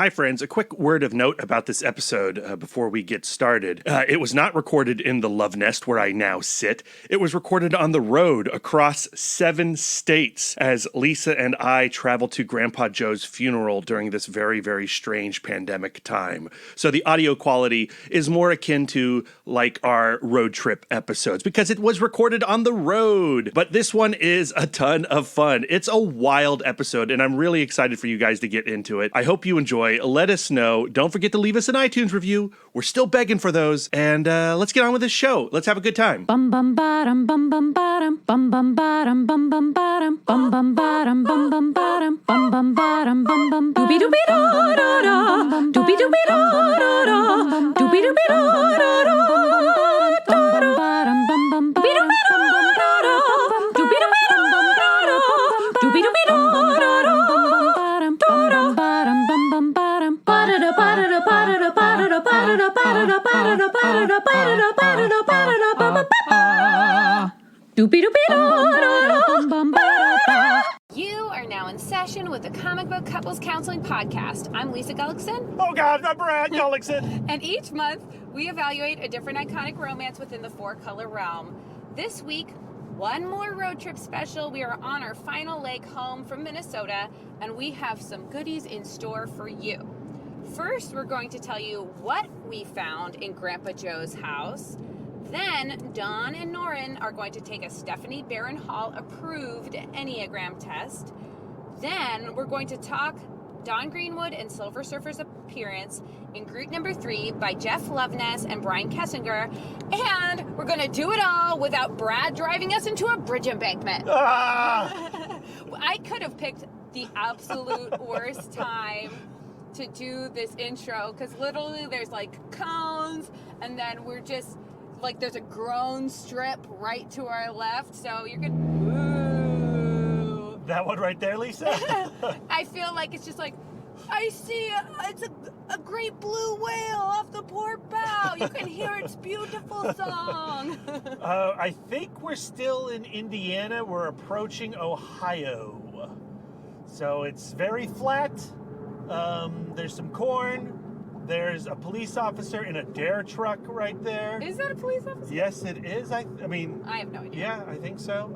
Hi, friends. A quick word of note about this episode before we get started. It was not recorded in the Love Nest where I now sit. It was recorded on the road across 7 states as Lisa and I traveled to Grandpa Joe's funeral during this very, very strange pandemic time. So the audio quality is more akin to like our road trip episodes because it was recorded on the road. But this one is a ton of fun. It's a wild episode, and I'm really excited for you guys to get into it. I hope you enjoy. Let us know. Don't forget to leave us an iTunes review. We're still begging for those. And let's get on with this show. Let's have a good time. Bum bum bottom bum bum bottom bum bum bottom bum bum bottom bum bum bottom bum bum bottom bum bum bottom bum bum doobie doobie da da da doobie doobie da da da doobie doobie da da da bum bottom bum bum doobie doobie da da da doobie doobie da da da doobie doobie da da da bum bottom bum bum bottom ba da ba da ba da ba da ba da ba da ba da ba da ba da ba da ba da ba da ba doobie doobie da bum bum ba. You are now in session with the Comic Book Couples Counseling Podcast. I'm Lisa Gullickson. Oh, God, I'm Brian Kesinger. And each month, we evaluate a different iconic romance within the 4-color realm. This week, one more road trip special. We are on our final leg home from Minnesota, and we have some goodies in store for you. First, we're going to tell you what we found in Grandpa Joe's house. Then, Dawn and Norrin are going to take a Stephanie Barron Hall approved Enneagram test. Then, we're going to talk Dawn Greenwood and Silver Surfer's appearance in Groot number 3 by Jeff Loveness and Brian Kesinger. And we're going to do it all without Brad driving us into a bridge embankment. I could have picked the absolute worst time to do this intro because literally there's like cones and then we're just like there's a grown strip right to our left, so you're good. Ooh. That one right there, Lisa? I feel like it's just like I see it's a great blue whale off the port bow. You can hear its beautiful song. I think we're still in Indiana. We're approaching Ohio. So it's very flat. There's some corn. There's a police officer in a dare truck right there. Is that a police officer? Yes, it is. I mean... I have no idea. Yeah, I think so.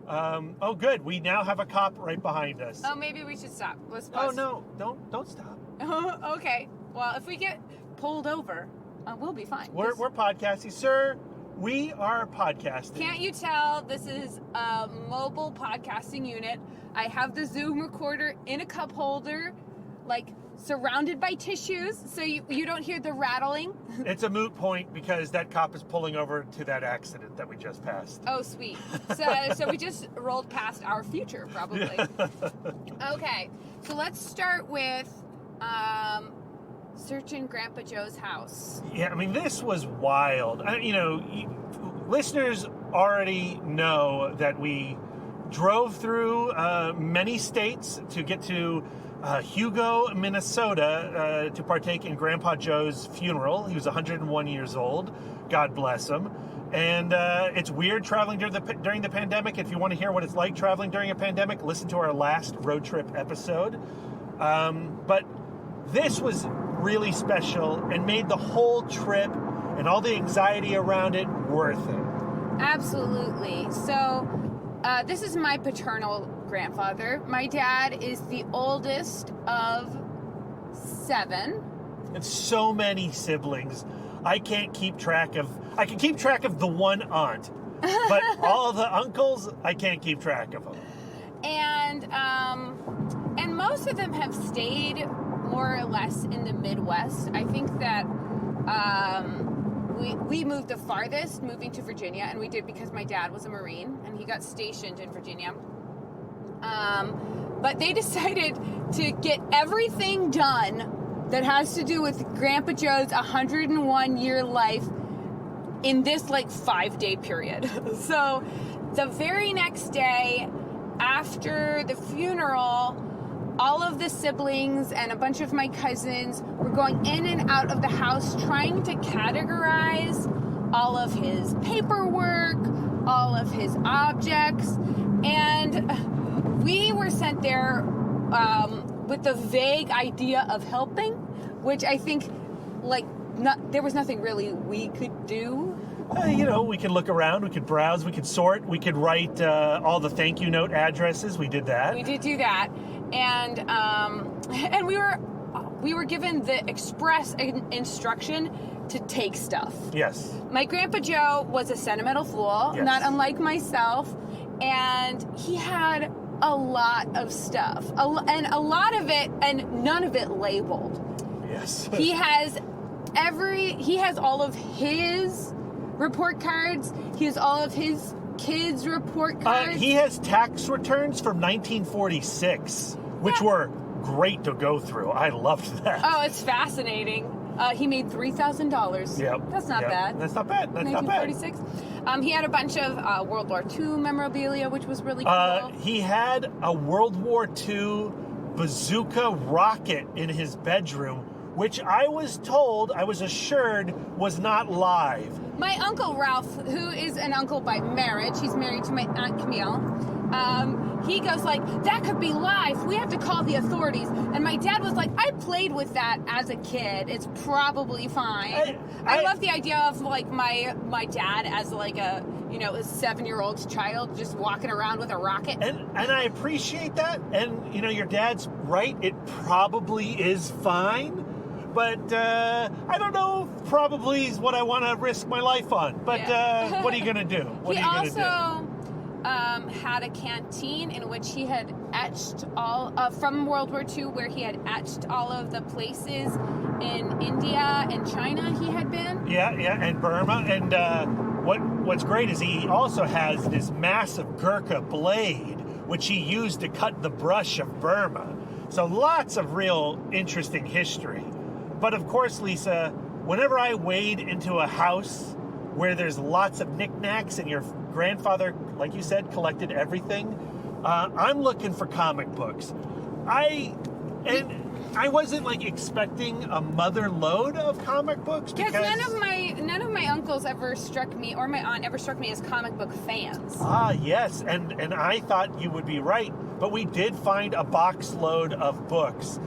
Oh, good. We now have a cop right behind us. Oh, maybe we should stop. Let's Oh, no. Don't stop. Okay. Well, if we get pulled over, we'll be fine. We're podcasting. Sir, we are podcasting. Can't you tell this is a mobile podcasting unit? I have the Zoom recorder in a cup holder, like surrounded by tissues, so you don't hear the rattling. It's a moot point because that cop is pulling over to that accident that we just passed. Oh, sweet. So we just rolled past our future, probably. Okay, so let's start with searching Grandpa Joe's house. Yeah, I mean, this was wild. Listeners already know that we drove through many states to get to Hugo, Minnesota, to partake in Grandpa Joe's funeral. He was 101 years old. God bless him. And it's weird traveling during the pandemic. If you want to hear what it's like traveling during a pandemic, listen to our last road trip episode. But this was really special and made the whole trip and all the anxiety around it worth it. Absolutely. So this is my paternal grandfather. My dad is the oldest of 7. And so many siblings. I can keep track of the one aunt, but all the uncles, I can't keep track of them. And most of them have stayed more or less in the Midwest. I think that we moved the farthest, moving to Virginia, and we did because my dad was a Marine and he got stationed in Virginia. But they decided to get everything done that has to do with Grandpa Joe's 101-year life in this 5-day period. So the very next day after the funeral, all of the siblings and a bunch of my cousins were going in and out of the house trying to categorize all of his paperwork, all of his objects, and we were sent there with the vague idea of helping, which I think, there was nothing really we could do. We could look around, we could browse, we could sort, we could write all the thank you note addresses. We did that. We did do that, and we were given the express instruction to take stuff. Yes. My Grandpa Joe was a sentimental fool, Yes. not unlike myself, and he had a lot of stuff, and a lot of it, and none of it labeled. Yes. He has all of his report cards. He has all of his kids' report cards. He has tax returns from 1946, which were great to go through. I loved that. Oh, it's fascinating. He made $3,000. Yep. That's not bad. That's not bad. That's not bad. 1946. He had a bunch of World War II memorabilia, which was really cool. He had a World War II bazooka rocket in his bedroom, which I was assured was not live. My Uncle Ralph, who is an uncle by marriage, he's married to my Aunt Camille, he goes like, that could be live. We have to call the authorities. And my dad was like, I played with that as a kid. It's probably fine. I love the idea of like my dad as like a 7-year-old child just walking around with a rocket. And I appreciate that. And your dad's right. It probably is fine. But I don't know if probably is what I want to risk my life on. But what are you going to do? What are you going to do? He also had a canteen in which he had etched all from World War II, where he had etched all of the places in India and China he had been. Yeah, and Burma. And what's great is he also has this massive Gurkha blade, which he used to cut the brush of Burma. So lots of real interesting history. But of course, Lisa, whenever I wade into a house where there's lots of knickknacks and your grandfather, like you said, collected everything, I'm looking for comic books. I wasn't like expecting a mother load of comic books because none of my uncles ever struck me, or my aunt ever struck me as comic book fans. Yes, and I thought you would be right, but we did find a box load of books.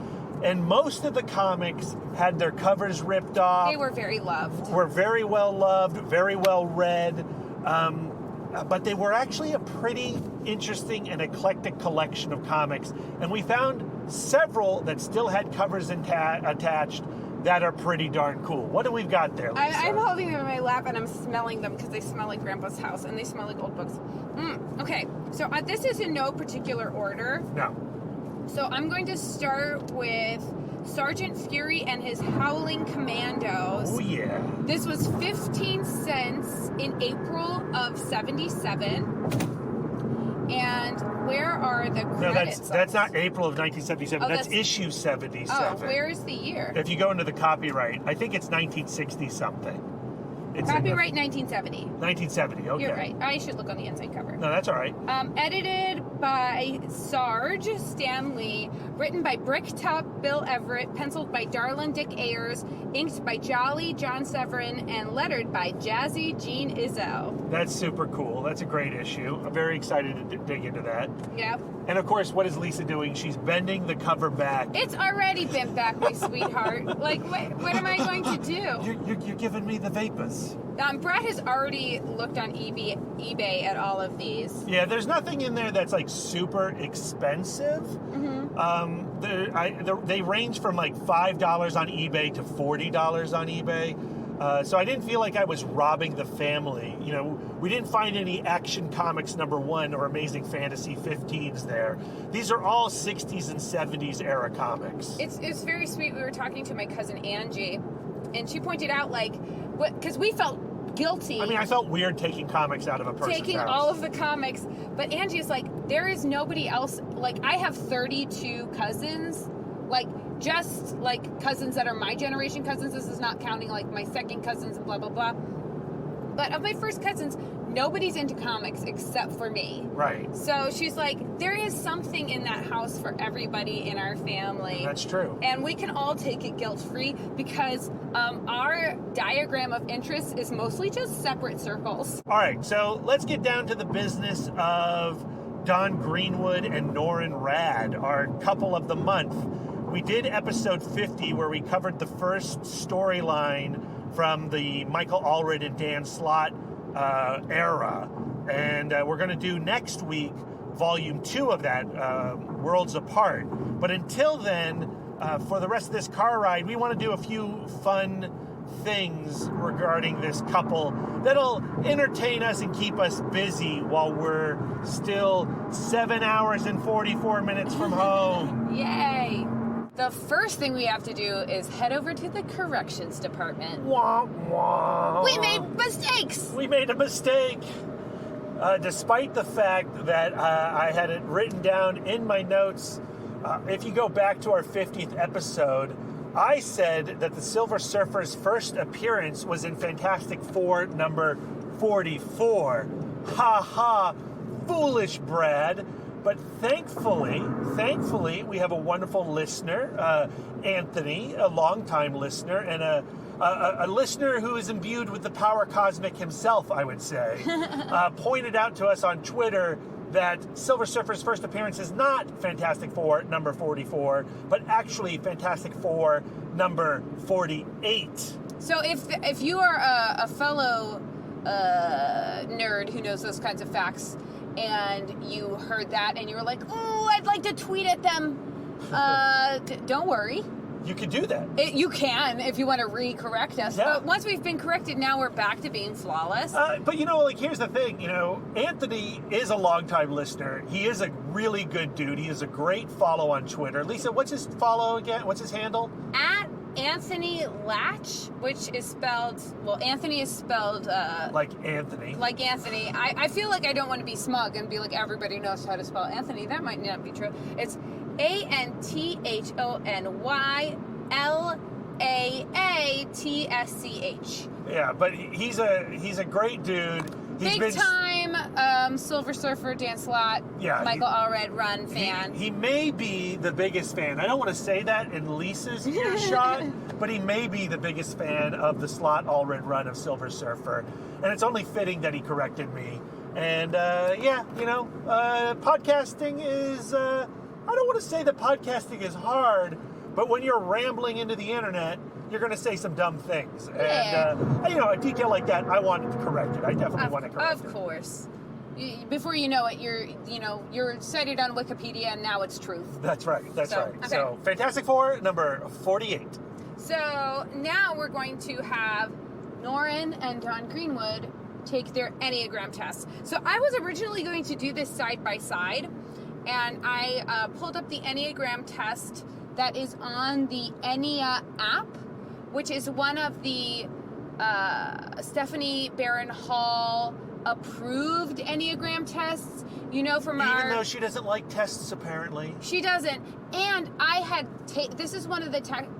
And most of the comics had their covers ripped off. They were very loved. Were very well loved, very well read. But they were actually a pretty interesting and eclectic collection of comics. And we found several that still had covers attached that are pretty darn cool. What do we got there, Lisa? I'm holding them in my lap and I'm smelling them because they smell like Grandpa's house and they smell like old books. Okay, so this is in no particular order. No. So I'm going to start with Sergeant Fury and his Howling Commandos. Oh, yeah. This was 15 cents in April of 77. And where are the credits? No, that's not April of 1977. Oh, that's issue 77. Oh, where is the year? If you go into the copyright, I think it's 1960-something. Copyright 1970. 1970, okay. You're right. I should look on the inside cover. No, that's all right. Edited by Sarge Stanley, written by Bricktop Bill Everett, penciled by Darlin Dick Ayers, inked by Jolly John Severin, and lettered by Jazzy Jean Izzo. That's super cool. That's a great issue. I'm very excited to dig into that. Yep. And of course, what is Lisa doing? She's bending the cover back. It's already bent back, my sweetheart. Like, what am I going to do? You're giving me the vapors. Brad has already looked on eBay at all of these. Yeah, there's nothing in there that's like super expensive. Mm-hmm. They range from like $5 on eBay to $40 on eBay. So I didn't feel like I was robbing the family. We didn't find any Action Comics #1 or Amazing Fantasy 15s there. These are all 60s and 70s era comics. It's very sweet. We were talking to my cousin Angie, and she pointed out because we felt guilty. I mean, I felt weird taking comics out of a person's taking house. all of the comics, but Angie is like, there is nobody else. Like, I have 32 cousins, just cousins that are my generation cousins. This is not counting my second cousins and blah blah blah. But of my first cousins, nobody's into comics except for me. Right. So she's like, there is something in that house for everybody in our family. That's true. And we can all take it guilt-free because our diagram of interest is mostly just separate circles. All right, so let's get down to the business of Dawn Greenwood and Norrin Radd, our couple of the month. We did episode 50 where we covered the first storyline from the Michael Allred and Dan Slott era. And we're going to do next week volume 2 of that, Worlds Apart. But until then, for the rest of this car ride, we want to do a few fun things regarding this couple that'll entertain us and keep us busy while we're still 7 hours and 44 minutes from home. Yay! The first thing we have to do is head over to the corrections department. Wah, wah. We made mistakes! We made a mistake. Despite the fact that I had it written down in my notes, if you go back to our 50th episode, I said that the Silver Surfer's first appearance was in Fantastic Four number 44. Ha ha, foolish Brad. But thankfully, we have a wonderful listener, Anthony, a longtime listener, and a listener who is imbued with the power cosmic himself, I would say, pointed out to us on Twitter that Silver Surfer's first appearance is not Fantastic Four number 44, but actually Fantastic Four number 48. So if you are a fellow nerd who knows those kinds of facts, and you heard that and you were like, oh, I'd like to tweet at them, don't worry. You could do that. You can if you want to re-correct us. Yeah. But once we've been corrected, now we're back to being flawless. But here's the thing. Anthony is a longtime listener. He is a really good dude. He is a great follow on Twitter. Lisa, what's his follow again? What's his handle? At Anthony Latch, which is spelled, Anthony is spelled like Anthony. Like Anthony. I feel like I don't want to be smug and be like, everybody knows how to spell Anthony. That might not be true. It's ANTHONYLAATSCH. Yeah, but he's a great dude. Big time Silver Surfer, Dan Slott, yeah, Michael Allred run fan. He may be the biggest fan. I don't want to say that in Lisa's earshot, but he may be the biggest fan of the Slott Allred run of Silver Surfer. And it's only fitting that he corrected me. And podcasting is, I don't want to say that podcasting is hard, but when you're rambling into the internet, you're going to say some dumb things. Yeah. And, a detail like that, I wanted to correct it. I definitely want to correct it. Of course. Before you know it, you're cited on Wikipedia, and now it's truth. That's right. That's right. Okay. So, Fantastic Four, number 48. So, now we're going to have Norrin and Dawn Greenwood take their Enneagram tests. So, I was originally going to do this side by side, and I pulled up the Enneagram test that is on the Ennea app, which is one of the Stephanie Barron Hall approved Enneagram tests, from Even though she doesn't like tests, apparently. She doesn't. And I had this is one of the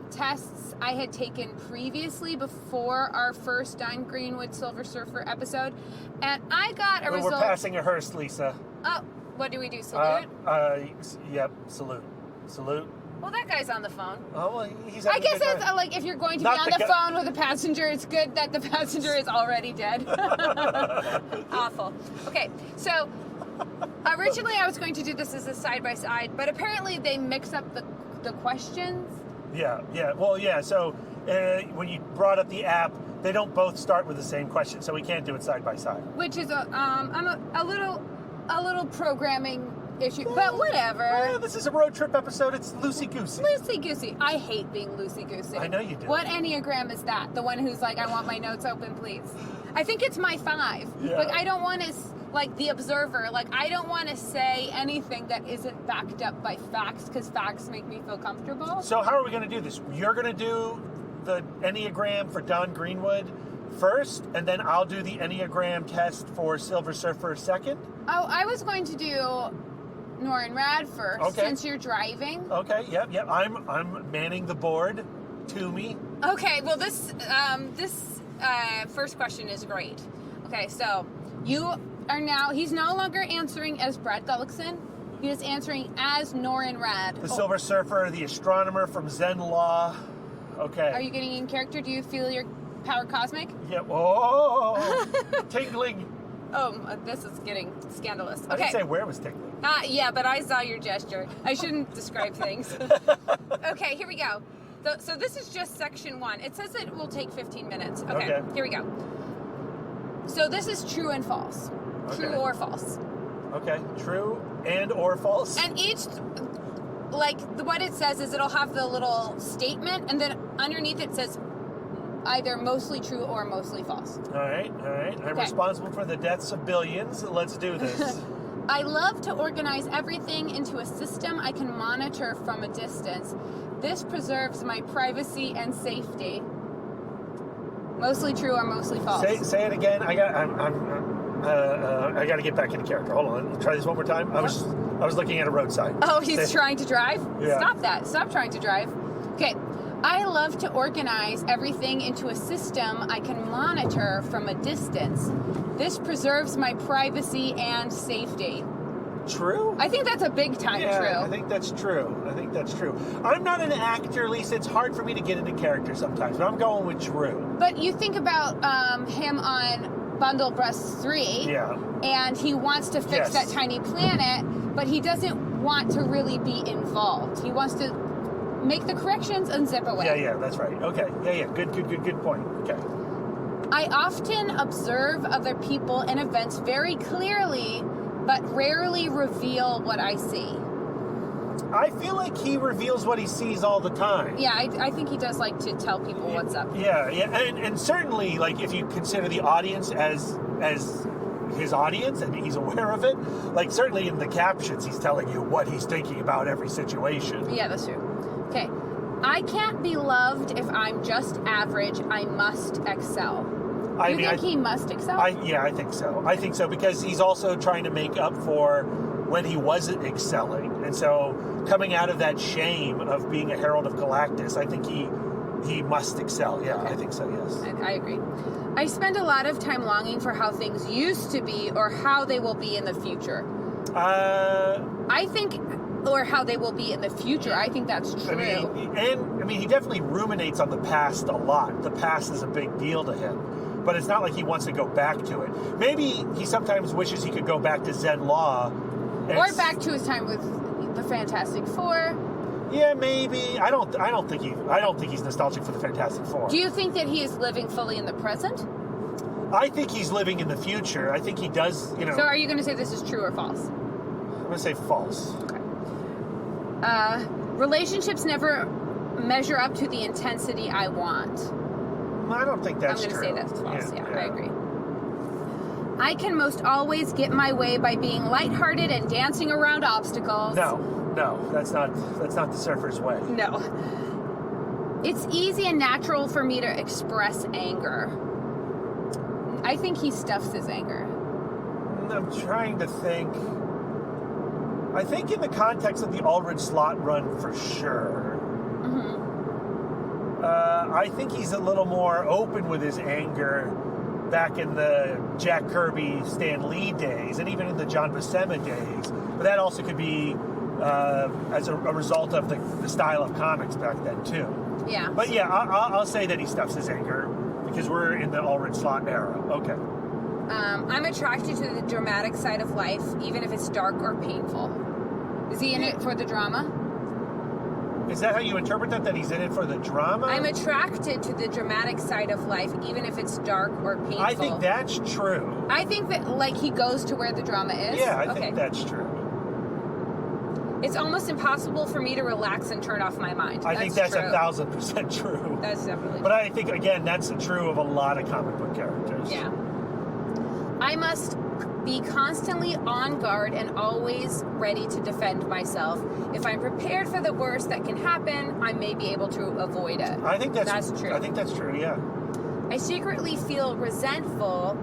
tests I had taken previously before our first Dawn Greenwood Silver Surfer episode, and I got a result. We're passing a hearse, Lisa. Oh, what do we do? Salute? Yep, salute. Salute. Well, that guy's on the phone. Oh, well, he's I guess it's like if you're going to be on the phone with a passenger, it's good that the passenger is already dead. Awful. Okay, so originally I was going to do this as a side-by-side, but apparently they mix up the questions. Yeah. Well, yeah, so when you brought up the app, they don't both start with the same question, so we can't do it side-by-side. Which is a little programming issue, but whatever. This is a road trip episode. It's loosey-goosey. Loosey-goosey. I hate being loosey-goosey. I know you do. What Enneagram is that? The one who's like, I want my notes open, please. I think it's my 5. Yeah. Like, I don't want to, like, the observer. Like, I don't want to say anything that isn't backed up by facts, because facts make me feel comfortable. So how are we going to do this? You're going to do the Enneagram for Dawn Greenwood first, and then I'll do the Enneagram test for Silver Surfer second? Oh, I was going to do Norrin Radd first, since you're driving. Okay, yep. I'm manning the board to me. Okay, well, this first question is great. Okay, so he's no longer answering as Brad Gullickson. He is answering as Norrin Radd. The Silver Surfer, the astronomer from Zen Law. Okay. Are you getting in character? Do you feel your power cosmic? Yeah. Oh, tingling. Oh, this is getting scandalous. Okay. I didn't say where it was tingling. Yeah, but I saw your gesture. I shouldn't describe things. Okay, here we go. So this is just section 1. It says it will take 15 minutes. Okay. Here we go. So this is true and false. True or false. Okay, true and or false. And each, what it says is it'll have the little statement, and then underneath it says either mostly true or mostly false. All right. I'm responsible for the deaths of billions. Let's do this. I love to organize everything into a system I can monitor from a distance. This preserves my privacy and safety. Mostly true or mostly false? Say it again. I got to get back into character. Hold on. Try this one more time. I was looking at a road sign. Oh, he's trying to drive? Yeah. Stop that. Stop trying to drive. Okay. I love to organize everything into a system I can monitor from a distance. This preserves my privacy and safety. True? I think that's a big time true. I think that's true. I'm not an actor, Lisa. It's hard for me to get into character sometimes, but I'm going with true. But you think about him on Bundle Breast 3, and he wants to fix that tiny planet, but he doesn't want to really be involved. He wants to make the corrections and zip away. Yeah, that's right. Okay. Yeah. Good point. Okay. I often observe other people and events very clearly, but rarely reveal what I see. I feel like he reveals what he sees all the time. Yeah, I think he does like to tell people what's up. Yeah, and certainly, like, if you consider the audience as his audience and he's aware of it, like, certainly in the captions he's telling you what he's thinking about every situation. Yeah, that's true. Okay. I can't be loved if I'm just average. I must excel. Do you think he must excel? I think so. I think so because he's also trying to make up for when he wasn't excelling. And so coming out of that shame of being a Herald of Galactus, I think he must excel. Yeah, okay. I think so, yes. I agree. I spend a lot of time longing for how things used to be or how they will be in the future. Or how they will be in the future. I think that's true. I mean, he definitely ruminates on the past a lot. The past is a big deal to him. But it's not like he wants to go back to it. Maybe he sometimes wishes he could go back to Zen Law. Or back to his time with the Fantastic Four. Yeah, maybe. I don't think he's nostalgic for the Fantastic Four. Do you think that he is living fully in the present? I think he's living in the future. I think he does, So are you going to say this is true or false? I'm going to say false. Okay. Relationships never measure up to the intensity I want. I don't think that's true. I'm going to say that's false. Yeah, I agree. I can most always get my way by being lighthearted and dancing around obstacles. No, that's not the surfer's way. No. It's easy and natural for me to express anger. I think he stuffs his anger. I'm trying to think. I think in the context of the Allred slot run, for sure. Mm-hmm. I think he's a little more open with his anger back in the Jack Kirby, Stan Lee days, and even in the John Buscema days. But that also could be as a result of the style of comics back then, too. Yeah. But yeah, I'll say that he stuffs his anger because we're in the Allred slot era. Okay. I'm attracted to the dramatic side of life, even if it's dark or painful. Is he in it for the drama? Is that how you interpret that he's in it for the drama? I'm attracted to the dramatic side of life, even if it's dark or painful. I think that's true. I think that, he goes to where the drama is? Yeah, I think that's true. It's almost impossible for me to relax and turn off my mind. I think that's 1,000% true. That's definitely true. But I think, again, that's true of a lot of comic book characters. Yeah. I must be constantly on guard and always ready to defend myself. If I'm prepared for the worst that can happen, I may be able to avoid it. I think that's true. I think that's true, yeah. I secretly feel resentful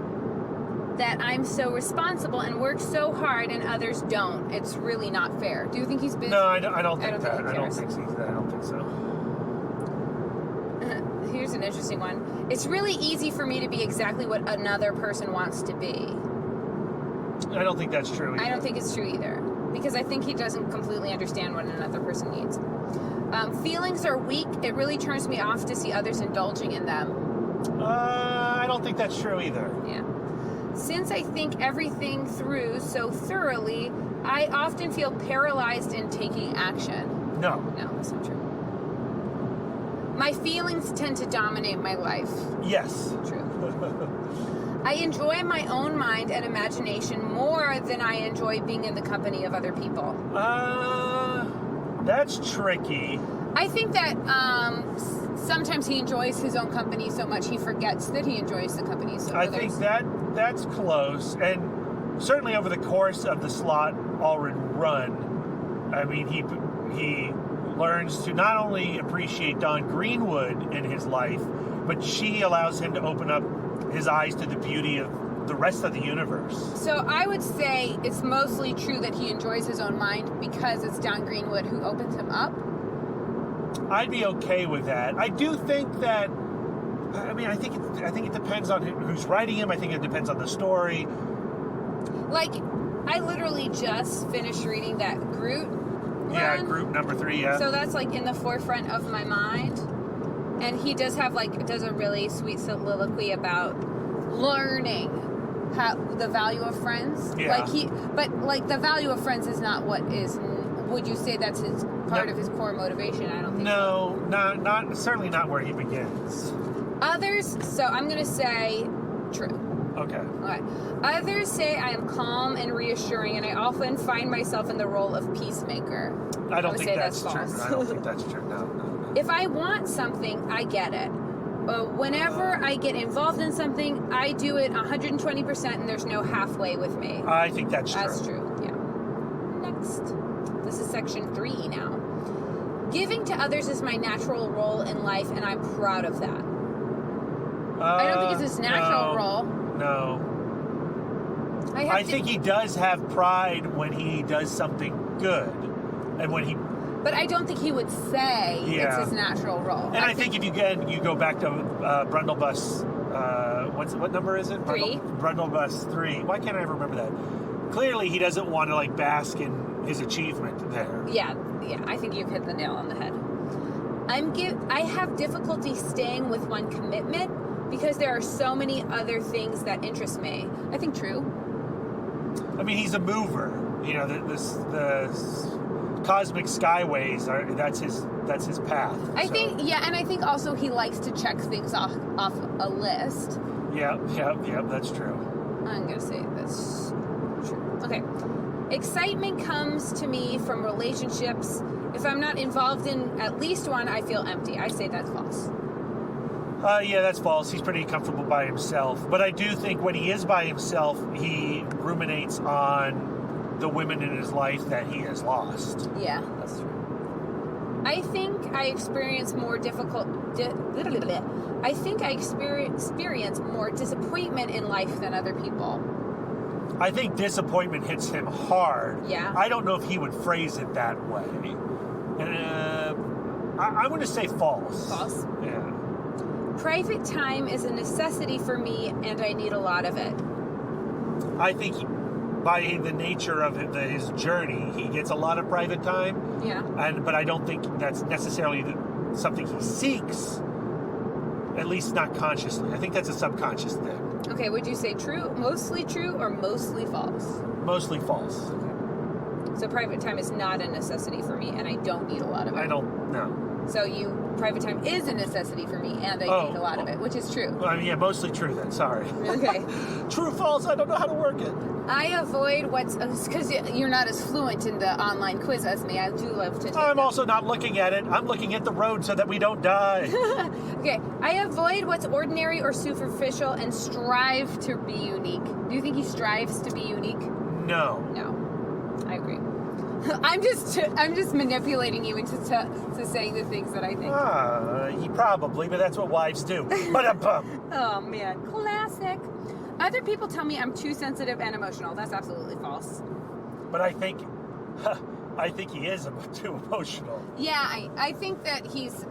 that I'm so responsible and work so hard and others don't. It's really not fair. Do you think he's busy? No, I don't think that. I don't think so. Here's an interesting one. It's really easy for me to be exactly what another person wants to be. I don't think that's true either. I don't think it's true either. Because I think he doesn't completely understand what another person needs. Feelings are weak. It really turns me off to see others indulging in them. I don't think that's true either. Yeah. Since I think everything through so thoroughly, I often feel paralyzed in taking action. No. No, that's not true. My feelings tend to dominate my life. Yes. True. I enjoy my own mind and imagination more than I enjoy being in the company of other people. That's tricky. I think that sometimes he enjoys his own company so much he forgets that he enjoys the company of I others. think that's close, and certainly over the course of the Slott Allred run, I mean, he learns to not only appreciate Dawn Greenwood in his life, but she allows him to open up his eyes to the beauty of the rest of the universe. So I would say it's mostly true that he enjoys his own mind because it's Dawn Greenwood who opens him up. I'd be okay with that. I do think that. I mean, I think it depends on who's writing him. I think it depends on the story. Like, I literally just finished reading that Groot Yeah, run. Groot number 3. Yeah. So that's like in the forefront of my mind. And he does have does a really sweet soliloquy about learning the value of friends. Yeah. But the value of friends is not what is. Would you say that's his part of his core motivation? I don't think. No, not certainly not where he begins. Others. So I'm gonna say true. Okay. Okay. Others say I am calm and reassuring, and I often find myself in the role of peacemaker. I don't would think say that's true. false. I don't think that's true. No. If I want something, I get it. Whenever I get involved in something, I do it 120%, and there's no halfway with me. I think that's true. That's true, yeah. Next. This is section 3 now. Giving to others is my natural role in life, and I'm proud of that. I don't think it's his natural role. No. I think he does have pride when he does something good. And when he... But I don't think he would say it's his natural role. And I think if you go back to Brundlebus, what number is it? 3. Brundlebus 3. Why can't I ever remember that? Clearly he doesn't want to bask in his achievement there. Yeah, I think you've hit the nail on the head. I have difficulty staying with one commitment because there are so many other things that interest me. I think true. I mean, he's a mover. You know, the cosmic skyways that's his path. I think and I think also he likes to check things off a list. Yeah, that's true. I'm gonna say that's true. Okay. Excitement comes to me from relationships. If I'm not involved in at least one, I feel empty. I say that's false. Yeah, that's false. He's pretty comfortable by himself. But I do think when he is by himself, he ruminates on the women in his life that he has lost. Yeah, that's true. I think I experience more more disappointment in life than other people. I think disappointment hits him hard. Yeah. I don't know if he would phrase it that way. I'm going to say false. False? Yeah. Private time is a necessity for me, and I need a lot of it. I think by the nature of his journey, he gets a lot of private time. Yeah. But I don't think that's necessarily something he seeks, at least not consciously. I think that's a subconscious thing. Okay, would you say true, mostly true, or mostly false? Mostly false. Okay. So private time is not a necessity for me, and I don't need a lot of it. I don't know. So private time is a necessity for me, and I need a lot of it, which is true. Well, I mean, yeah, mostly true then. Sorry. Okay. True, false. I don't know how to work it. I avoid because you're not as fluent in the online quiz as me. I do love to take I'm them. also not looking at it. I'm looking at the road so that we don't die. Okay, I avoid what's ordinary or superficial and strive to be unique. Do you think he strives to be unique? No. No, I agree. I'm just manipulating you into saying the things that I think. He probably, but that's what wives do. Ba-da-bum. Oh man, classic. Other people tell me I'm too sensitive and emotional. That's absolutely false. But I think he is too emotional. Yeah, I think that he's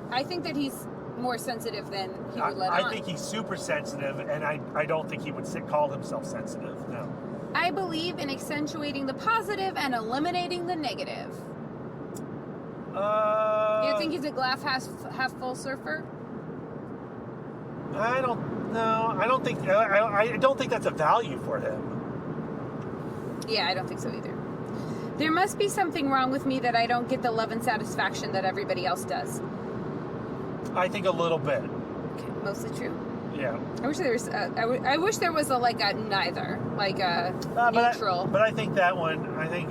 more sensitive than he would let on. I think he's super sensitive, and I don't think he would call himself sensitive. No. I believe in accentuating the positive and eliminating the negative. You think he's a glass half full surfer? I don't know. I don't think that's a value for him. Yeah, I don't think so either. There must be something wrong with me that I don't get the love and satisfaction that everybody else does. I think a little bit. Okay, mostly true. Yeah. I wish there was. I wish there was a neither, like a neutral. But I think that one. I think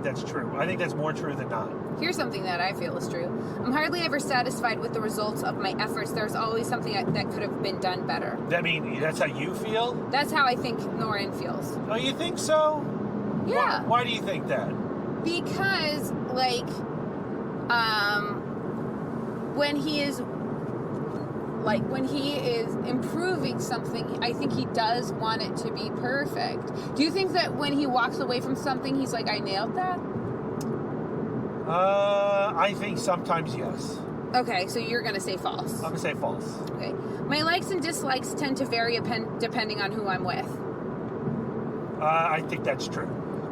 that's true. I think that's more true than not. Here's something that I feel is true. I'm hardly ever satisfied with the results of my efforts. There's always something that could have been done better. I mean, that's how you feel? That's how I think Norrin feels. Oh, you think so? Yeah. Why do you think that? Because, when he is improving something, I think he does want it to be perfect. Do you think that when he walks away from something, he's like, I nailed that? I think sometimes yes. Okay, so you're going to say false. I'm going to say false. Okay. My likes and dislikes tend to vary depending on who I'm with. I think that's true.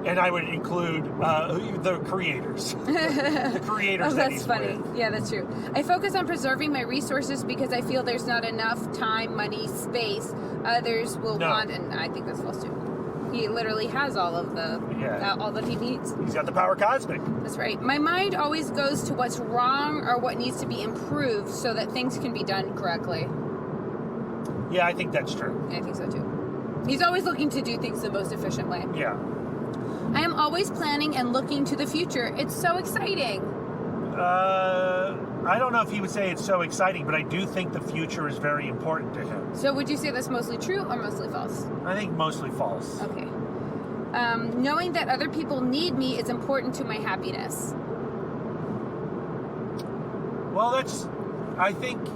And I would include the creators. The creators that he's funny. with. Yeah, that's true. I focus on preserving my resources because I feel there's not enough time, money, space. Others will want, and I think that's false too. He literally has all of all that he needs. He's got the power cosmic. That's right. My mind always goes to what's wrong or what needs to be improved so that things can be done correctly. Yeah, I think that's true. I think so too. He's always looking to do things the most efficient way. Yeah. I am always planning and looking to the future. It's so exciting. I don't know if he would say it's so exciting, but I do think the future is very important to him. So would you say that's mostly true or mostly false? I think mostly false. Okay. Knowing that other people need me is important to my happiness. Well, I think,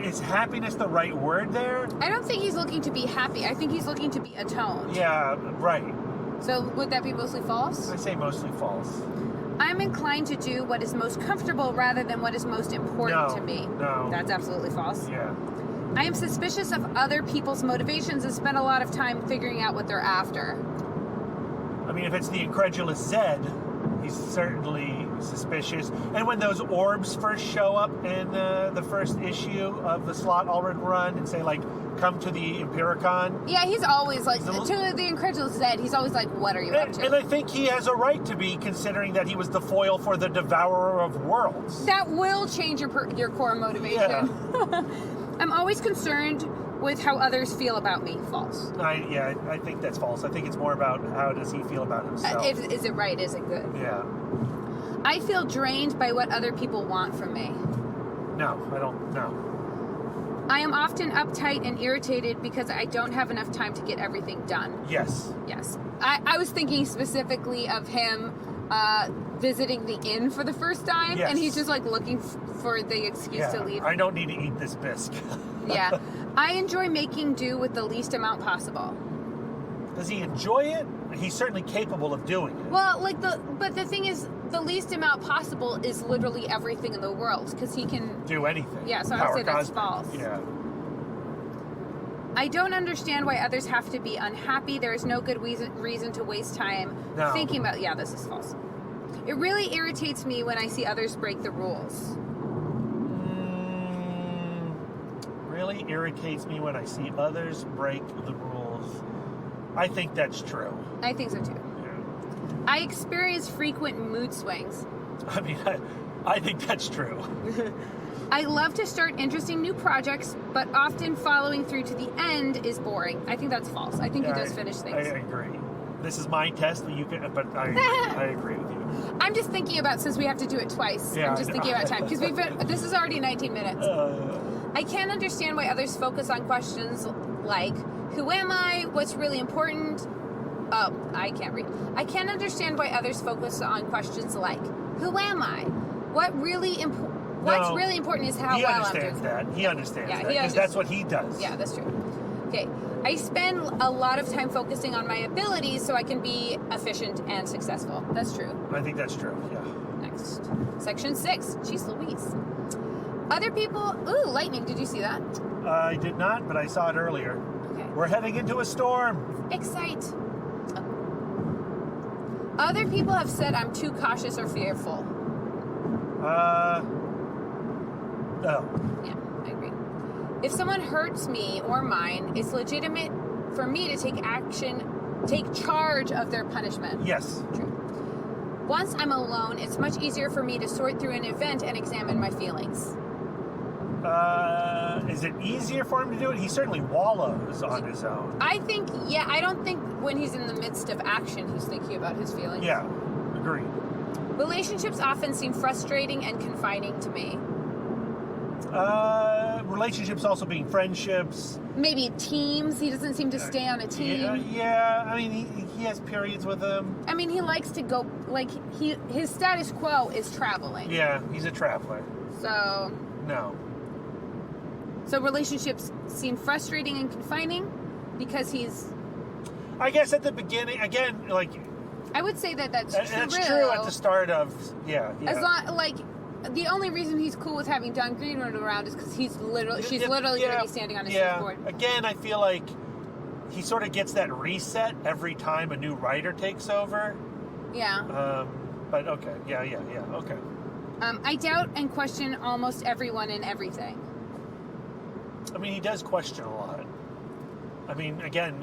is happiness the right word there? I don't think he's looking to be happy. I think he's looking to be atoned. Yeah, right. So would that be mostly false? I say mostly false. I'm inclined to do what is most comfortable rather than what is most important to me. No. That's absolutely false. Yeah. I am suspicious of other people's motivations and spend a lot of time figuring out what they're after. I mean, if it's the incredulous Zed, he's certainly suspicious. And when those orbs first show up in the first issue of the Slott Allred run and say, come to the Empiricon. Yeah, he's always to the incredulous Zed, he's always like, what are you up to? And I think he has a right to be, considering that he was the foil for the Devourer of Worlds. That will change your core motivation. Yeah. I'm always concerned with how others feel about me. False. I think that's false. I think it's more about how does he feel about himself. Is it right? Is it good? Yeah. I feel drained by what other people want from me. No, I don't. No. I am often uptight and irritated because I don't have enough time to get everything done. Yes. Yes. I was thinking specifically of him visiting the inn for the first time, and he's just looking for the excuse to leave. I don't need to eat this bisque. Yeah. I enjoy making do with the least amount possible. Does he enjoy it? He's certainly capable of doing it. Well, but the thing is, the least amount possible is literally everything in the world, because he can do anything. Yeah, so I would say that's false. Yeah. I don't understand why others have to be unhappy. There is no good reason to waste time thinking about. Yeah, this is false. It really irritates me when I see others break the rules. Really irritates me when I see others break the rules. I think that's true. I think so too. Yeah. I experience frequent mood swings. I mean, I think that's true. I love to start interesting new projects, but often following through to the end is boring. I think that's false. I think he does finish things. I agree. This is my test, but I agree with you. I'm just thinking about, since we have to do it twice, I'm just thinking about time, because this is already 19 minutes. I can't understand why others focus on questions like, who am I? What's really important? Oh, I can't read. I can't understand why others focus on questions like, who am I? What's really important is how well I'm doing. He understands that. Because that's what he does. Yeah, that's true. Okay. I spend a lot of time focusing on my abilities so I can be efficient and successful. That's true. I think that's true, yeah. Next. Section 6. Jeez Louise. Other people... Ooh, lightning. Did you see that? I did not, but I saw it earlier. Okay. We're heading into a storm. Excite. Other people have said I'm too cautious or fearful. No. Yeah, I agree. If someone hurts me or mine, it's legitimate for me to take action take charge of their punishment. Yes. True. Once I'm alone, it's much easier for me to sort through an event and examine my feelings. Is it easier for him to do it? He certainly wallows on his own. I think, I don't think when he's in the midst of action, he's thinking about his feelings. Yeah, agreed. Relationships often seem frustrating and confining to me. Relationships also being friendships. Maybe teams. He doesn't seem to stay on a team. Yeah, I mean, he has periods with them. I mean, he likes to go, like, his status quo is traveling. Yeah, he's a traveler. So... No. So relationships seem frustrating and confining because he's... I guess at the beginning, again, like... I would say that's true. That's true at the start of... Yeah. As long, like... The only reason he's cool with having Dawn Greenwood around is because she's literally going to be standing on his surfboard. Again, I feel like he sort of gets that reset every time a new writer takes over. Yeah. But okay. Yeah, okay. I doubt and question almost everyone and everything. I mean, he does question a lot. I mean, again,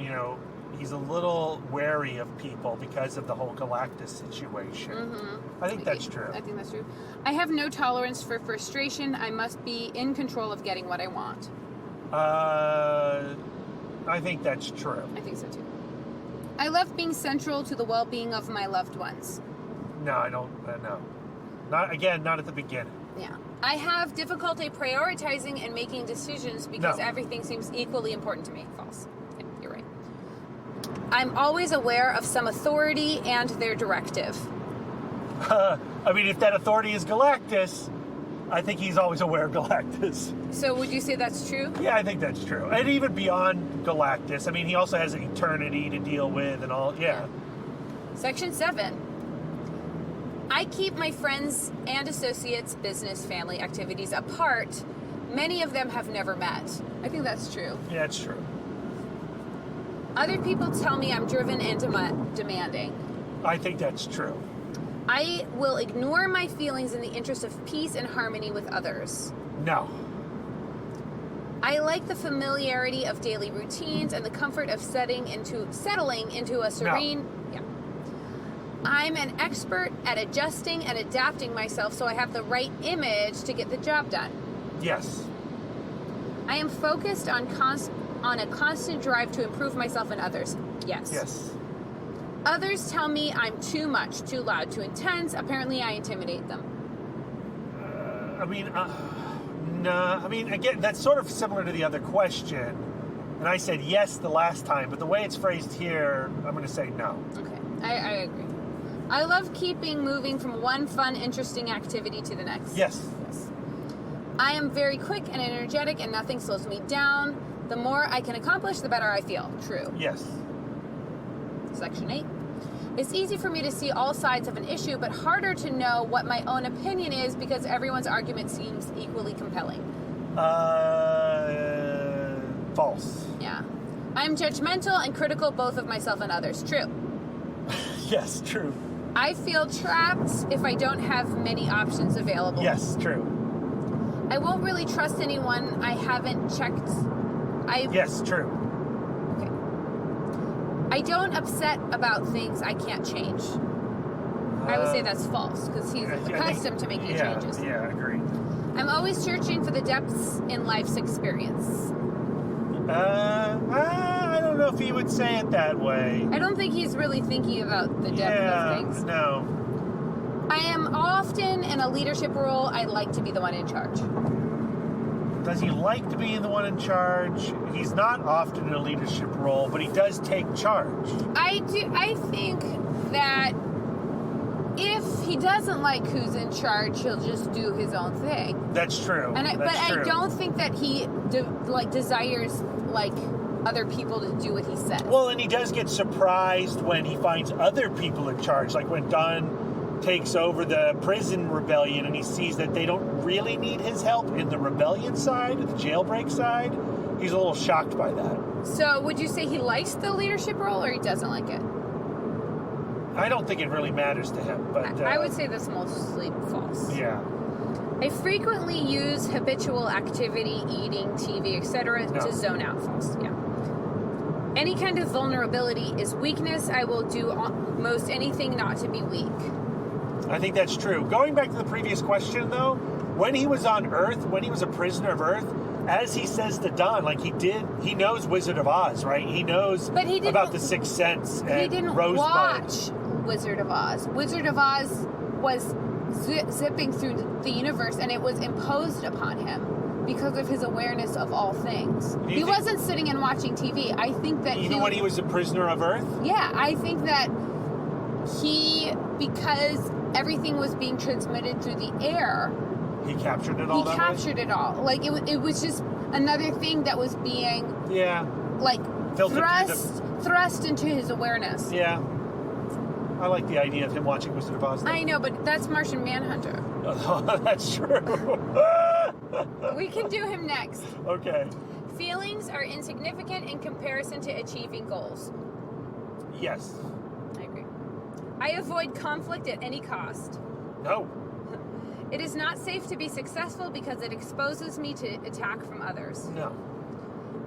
he's a little wary of people because of the whole Galactus situation. Mm-hmm. I think that's true. I think that's true. I have no tolerance for frustration. I must be in control of getting what I want. I think that's true. I think so too. I love being central to the well-being of my loved ones. No, I don't. No. Not at the beginning. Yeah. I have difficulty prioritizing and making decisions because everything seems equally important to me. False. Yeah, you're right. I'm always aware of some authority and their directive. I mean, if that authority is Galactus, I think he's always aware of Galactus. So would you say that's true? Yeah, I think that's true. And even beyond Galactus, I mean, he also has eternity to deal with and all. Yeah. Section 7. I keep my friends and associates' business, family activities apart. Many of them have never met. I think that's true. Yeah, it's true. Other people tell me I'm driven and demanding. I think that's true. I will ignore my feelings in the interest of peace and harmony with others. No. I like the familiarity of daily routines and the comfort of settling into a serene... No. Yeah. I'm an expert at adjusting and adapting myself so I have the right image to get the job done. Yes. I am focused on a constant drive to improve myself and others. Yes. Yes. Others tell me I'm too much, too loud, too intense. Apparently I intimidate them. No. I mean, again, that's sort of similar to the other question. And I said yes the last time, but the way it's phrased here, I'm going to say no. Okay. I agree. I love moving from one fun, interesting activity to the next. Yes. I am very quick and energetic and nothing slows me down. The more I can accomplish, the better I feel. True. Yes. Section 8. It's easy for me to see all sides of an issue, but harder to know what my own opinion is because everyone's argument seems equally compelling. False. Yeah. I'm judgmental and critical both of myself and others. True. Yes, true. I feel trapped if I don't have many options available. Yes, true. I won't really trust anyone I haven't checked. Yes, true. Okay. I don't upset about things I can't change. I would say that's false because he's accustomed to making changes. Yeah, agreed. I'm always searching for the depths in life's experience. I don't know if he would say it that way. I don't think he's really thinking about the depth of things. No. I am often in a leadership role. I like to be the one in charge. Does he like to be the one in charge? He's not often in a leadership role, but he does take charge. I think that if he doesn't like who's in charge, he'll just do his own thing. That's true. I don't think that he desires other people to do what he says. Well, and he does get surprised when he finds other people in charge, like when Dawn takes over the prison rebellion and he sees that they don't really need his help in the rebellion side, the jailbreak side. He's a little shocked by that. So would you say he likes the leadership role or he doesn't like it? I don't think it really matters to him, but I would say that's mostly false. Yeah. I frequently use habitual activity, eating, TV, etc. to zone out. False. Yeah. Any kind of vulnerability is weakness. I will do most anything not to be weak. I think that's true. Going back to the previous question, though, when he was on Earth, when he was a prisoner of Earth, as he says to Dawn, like he knows Wizard of Oz, right? He knows about the Sixth Sense and he didn't Rosebud. watch Wizard of Oz. Wizard of Oz was zipping through the universe, and it was imposed upon him because of his awareness of all things. He wasn't sitting and watching TV. I think that even when he was a prisoner of Earth? Yeah, I think that because everything was being transmitted through the air, he captured it all. He captured it all. Like it was just another thing that was being like thrust into his awareness. Yeah. I like the idea of him watching Wizard of Oz. I know, but that's Martian Manhunter. Oh, that's true. We can do him next. Okay. Feelings are insignificant in comparison to achieving goals. Yes. I agree. I avoid conflict at any cost. No. It is not safe to be successful because it exposes me to attack from others. No.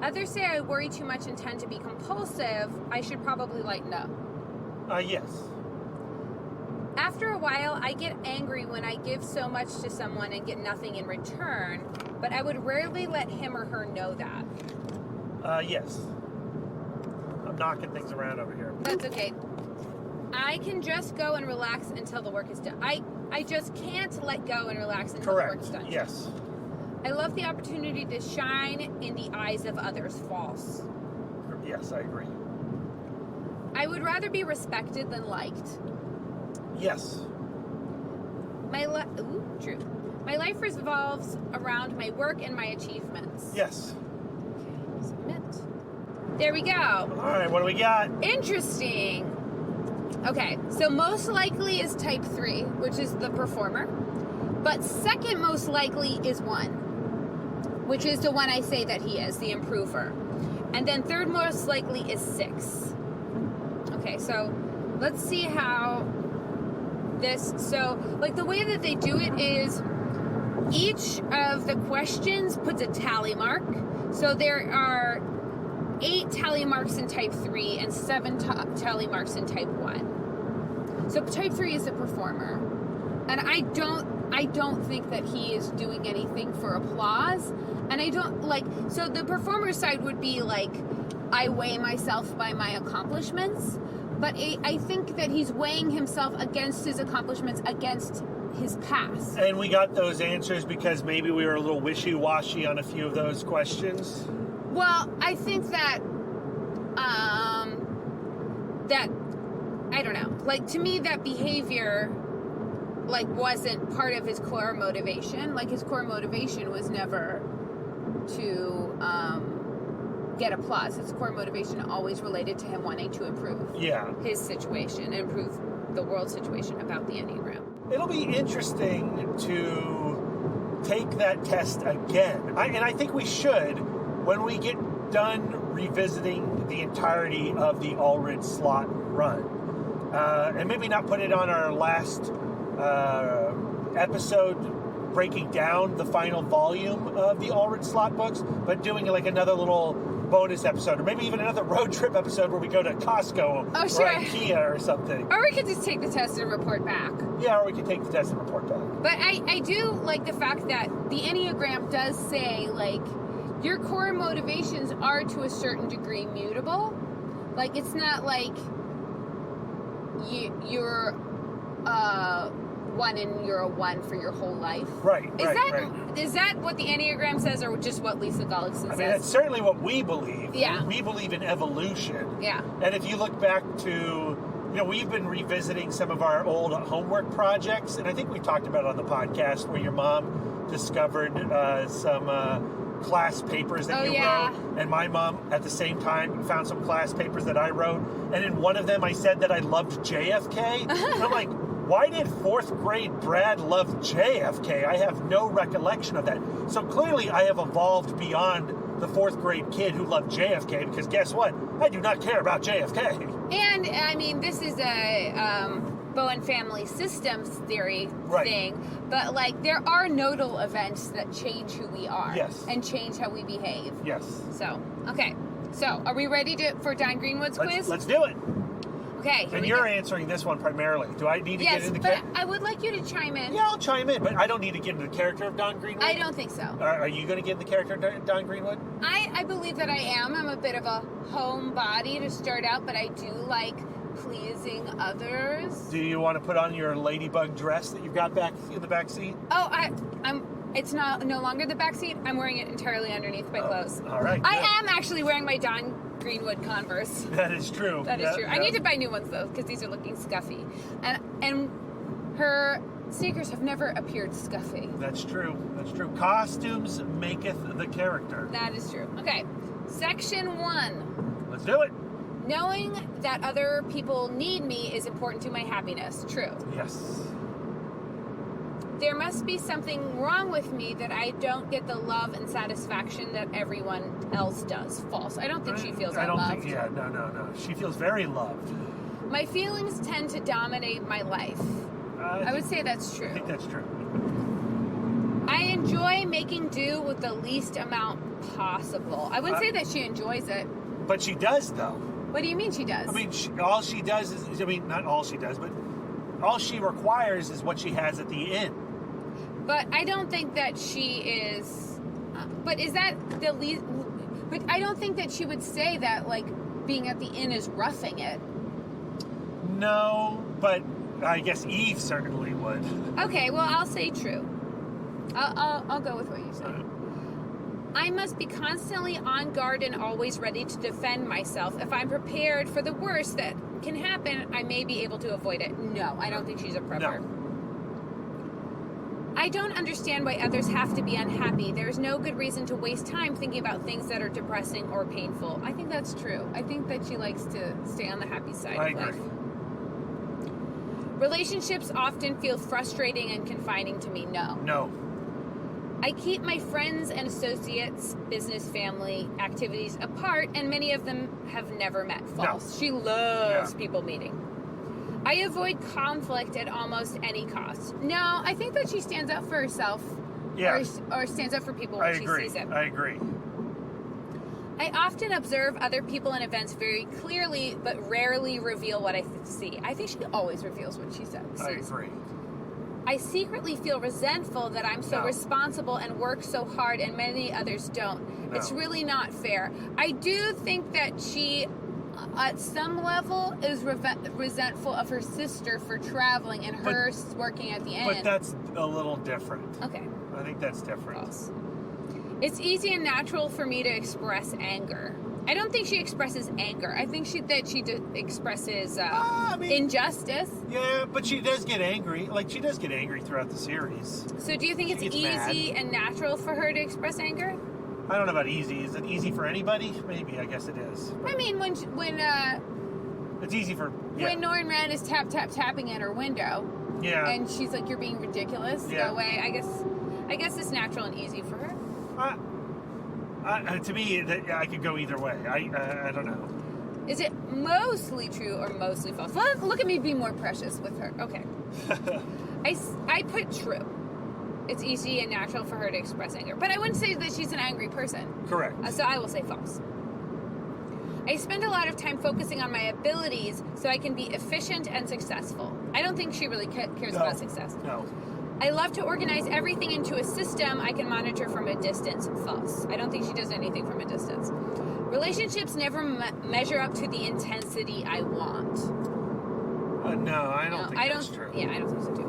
Others say I worry too much and tend to be compulsive. I should probably lighten up. Yes. After a while, I get angry when I give so much to someone and get nothing in return, but I would rarely let him or her know that. Yes. I'm knocking things around over here. That's okay. I can just go and relax until the work is done. I just can't let go and relax until the work is done. Yes. I love the opportunity to shine in the eyes of others. False. Yes, I agree. I would rather be respected than liked. Yes. True. My life revolves around my work and my achievements. Yes. Okay, submit. There we go. All right, what do we got? Interesting. Okay, so most likely is type 3, which is the performer. But second most likely is 1, which is the one I say that he is, the improver. And then third most likely is 6. Okay, so let's see how this, so like the way that they do it is each of the questions puts a tally mark. So there are 8 tally marks in type 3 and 7 tally marks in type 1. So type 3 is the performer. And I don't think that he is doing anything for applause. And I don't like, so the performer side would be like, I weigh myself by my accomplishments. But I think that he's weighing himself against his accomplishments, against his past. And we got those answers because maybe we were a little wishy-washy on a few of those questions? Well, I think that, I don't know. Like, to me, that behavior, like, wasn't part of his core motivation. Like, his core motivation was never to, get applause. His core motivation always related to him wanting to improve his situation, improve the world situation about the Enneagram. It'll be interesting to take that test again. And I think we should when we get done revisiting the entirety of the Allred Slott run. And maybe not put it on our last episode breaking down the final volume of the Allred Slott books, but doing like another little bonus episode, or maybe even another road trip episode where we go to Costco or IKEA or something. Or we could just take the test and report back. Yeah, or we could take the test and report back. But I do like the fact that the Enneagram does say, like, your core motivations are to a certain degree mutable. Like, it's not like you're 1 and you're a 1 for your whole life. Right. Is that what the Enneagram says, or just what Lisa Gullickson says? I mean, that's certainly what we believe. Yeah. We believe in evolution. Yeah. And if you look back to, we've been revisiting some of our old homework projects, and I think we talked about it on the podcast where your mom discovered some class papers that you wrote, and my mom at the same time found some class papers that I wrote, and in one of them I said that I loved JFK. And I'm like, why did 4th grade Brad love JFK? I have no recollection of that. So clearly I have evolved beyond the 4th grade kid who loved JFK, because guess what? I do not care about JFK. And, I mean, this is a Bowen family systems theory thing, but, like, there are nodal events that change who we are. Yes. And change how we behave. Yes. So, okay. So, are we ready for Dawn Greenwood's quiz? Let's do it. Okay. And you're answering this one primarily. Do I need to get into the Yes, but I would like you to chime in. Yeah, I'll chime in, but I don't need to get into the character of Dawn Greenwood. I don't think so. Are you going to get in the character of Dawn Greenwood? I believe that I am. I'm a bit of a homebody to start out, but I do like pleasing others. Do you want to put on your ladybug dress that you've got back in the back seat? Oh, it's no longer the back seat. I'm wearing it entirely underneath my clothes. All right. I good. am actually wearing my Dawn Greenwood Converse. That is true. That is true. I need to buy new ones though, because these are looking scuffy. And her sneakers have never appeared scuffy. That's true. That's true. Costumes maketh the character. That is true. Okay. Section 1. Let's do it. Knowing that other people need me is important to my happiness. True. Yes. There must be something wrong with me that I don't get the love and satisfaction that everyone else does. False. I don't think she feels I don't unloved. think. Yeah. No. She feels very loved. My feelings tend to dominate my life. I would say that's true. I think that's true. I enjoy making do with the least amount possible. I wouldn't say that she enjoys it. But she does, though. What do you mean she does? I mean, all she does is, not all she does, but all she requires is what she has at the end. But I don't think that she is. But is that the least? But I don't think that she would say that like being at the inn is roughing it. No, but I guess Eve certainly would. Okay, well I'll say true. I'll go with what you say. I must be constantly on guard and always ready to defend myself. If I'm prepared for the worst that can happen, I may be able to avoid it. No, I don't think she's a prepper. No. I don't understand why others have to be unhappy. There's no good reason to waste time thinking about things that are depressing or painful. I think that's true. I think that she likes to stay on the happy side I of life. agree. Relationships often feel frustrating and confining to me. No. I keep my friends and associates, business, family, activities apart, and many of them have never met. False. No. She loves people meeting. I avoid conflict at almost any cost. No, I think that she stands up for herself. Yeah. Or stands up for people when she sees it. I agree. I often observe other people and events very clearly, but rarely reveal what I see. I think she always reveals what she sees. I agree. I secretly feel resentful that I'm so responsible and work so hard and many others don't. No. It's really not fair. I do think that she, at some level, is resentful of her sister for traveling and her working at the end. But that's a little different. Okay. I think that's different. False. It's easy and natural for me to express anger. I don't think she expresses anger. I think she expresses injustice. Yeah, but she does get angry. Like, she does get angry throughout the series. So do you think it's easy and natural for her to express anger? I don't know about easy. Is it easy for anybody? Maybe. I guess it is. I mean, when it's easy for... Yeah. When Norrin Radd is tapping at her window. Yeah. And she's like, you're being ridiculous. Yeah. No way. I guess it's natural and easy for her. To me, I could go either way. I don't know. Is it mostly true or mostly false? Well, look at me be more precious with her. Okay. I put true. It's easy and natural for her to express anger. But I wouldn't say that she's an angry person. Correct. So I will say false. I spend a lot of time focusing on my abilities so I can be efficient and successful. I don't think she really cares about success. No. I love to organize everything into a system I can monitor from a distance. False. I don't think she does anything from a distance. Relationships never measure up to the intensity I want. No, I don't think that's true. Yeah, I don't think so too.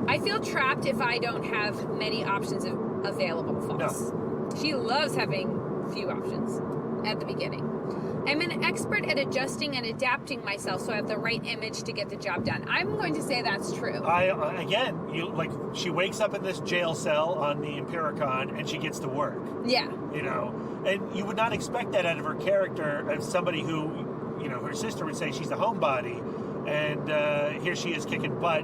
I feel trapped if I don't have many options available. False. No. She loves having few options at the beginning. I'm an expert at adjusting and adapting myself so I have the right image to get the job done. I'm going to say that's true. She wakes up in this jail cell on the Empiricon and she gets to work. Yeah. And you would not expect that out of her character as somebody who, her sister would say she's a homebody, and here she is kicking butt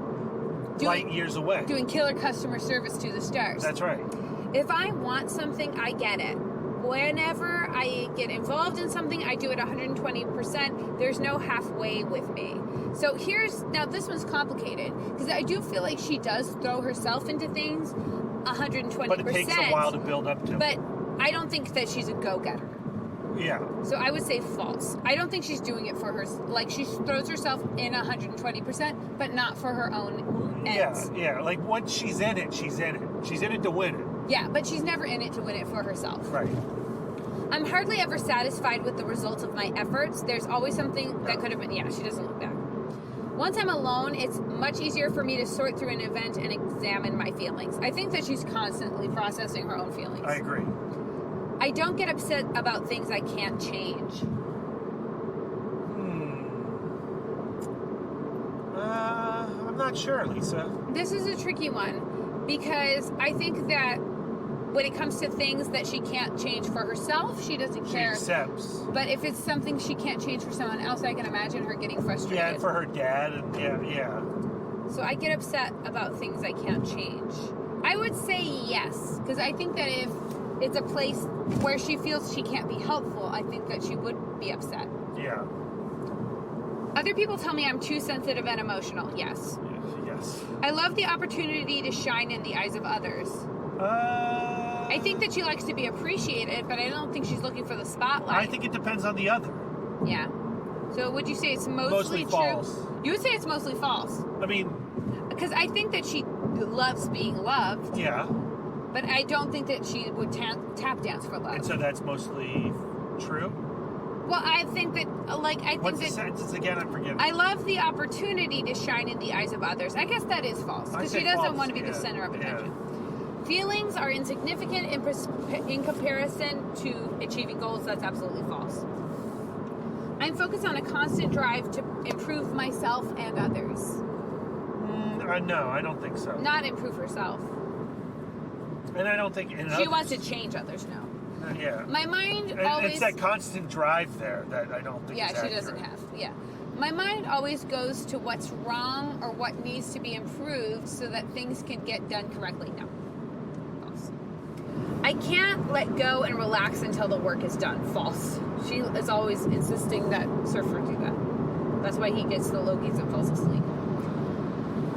light years away. Doing killer customer service to the stars. That's right. If I want something, I get it. Whenever I get involved in something, I do it 120%. There's no halfway with me. So now this one's complicated, because I do feel like she does throw herself into things 120%. But it takes a while to build up to. But I don't think that she's a go-getter. Yeah. So I would say false. I don't think she's doing it for her. Like, she throws herself in 120%, but not for her own ends. Yeah. Like, once she's in it, she's in it. She's in it to win it. Yeah, but she's never in it to win it for herself. Right. I'm hardly ever satisfied with the results of my efforts. There's always something that could have been... Yeah, she doesn't look back. Once I'm alone, it's much easier for me to sort through an event and examine my feelings. I think that she's constantly processing her own feelings. I agree. I don't get upset about things I can't change. I'm not sure, Lisa. This is a tricky one because I think that when it comes to things that she can't change for herself, she doesn't care. She accepts. But if it's something she can't change for someone else, I can imagine her getting frustrated. Yeah, and for her dad, and yeah. So I get upset about things I can't change. I would say yes, because I think that if it's a place where she feels she can't be helpful, I think that she would be upset. Yeah. Other people tell me I'm too sensitive and emotional. Yes. Yes. I love the opportunity to shine in the eyes of others. I think that she likes to be appreciated, but I don't think she's looking for the spotlight. I think it depends on the other. Yeah. So would you say it's mostly true? False. You would say it's mostly false. I mean... Because I think that she loves being loved. Yeah. But I don't think that she would tap dance for love. And so that's mostly true? Well, I think that, What's the sentence again? I'm forgetting. I love the opportunity to shine in the eyes of others. I guess that is false. Because she doesn't want to be the center of attention. Feelings are insignificant in comparison to achieving goals. That's absolutely false. I'm focused on a constant drive to improve myself and others. No, I don't think so. Not improve herself. And I don't think... She wants to change others, no. Yeah. My mind and always... It's that constant drive there that I don't think is she doesn't have. Yeah. My mind always goes to what's wrong or what needs to be improved so that things can get done correctly. No. False. I can't let go and relax until the work is done. False. She is always insisting that Surfer do that. That's why he gets the Lokies and falls asleep.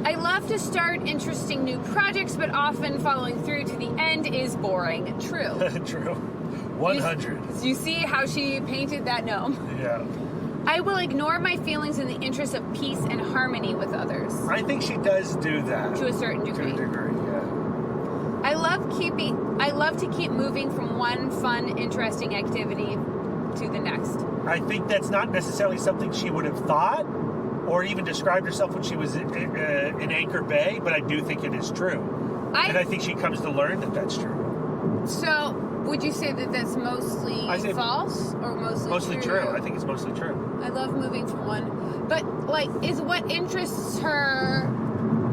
I love to start interesting new projects, but often following through to the end is boring. True. True. 100. You see how she painted that gnome? Yeah. I will ignore my feelings in the interest of peace and harmony with others. I think she does do that. To a certain degree. To a degree, yeah. I love to keep moving from one fun, interesting activity to the next. I think that's not necessarily something she would have thought or even described herself when she was in Anchor Bay, but I do think it is true. And I think she comes to learn that that's true. So, would you say that that's mostly false or mostly true? I think it's mostly true. I love moving from one. But, is what interests her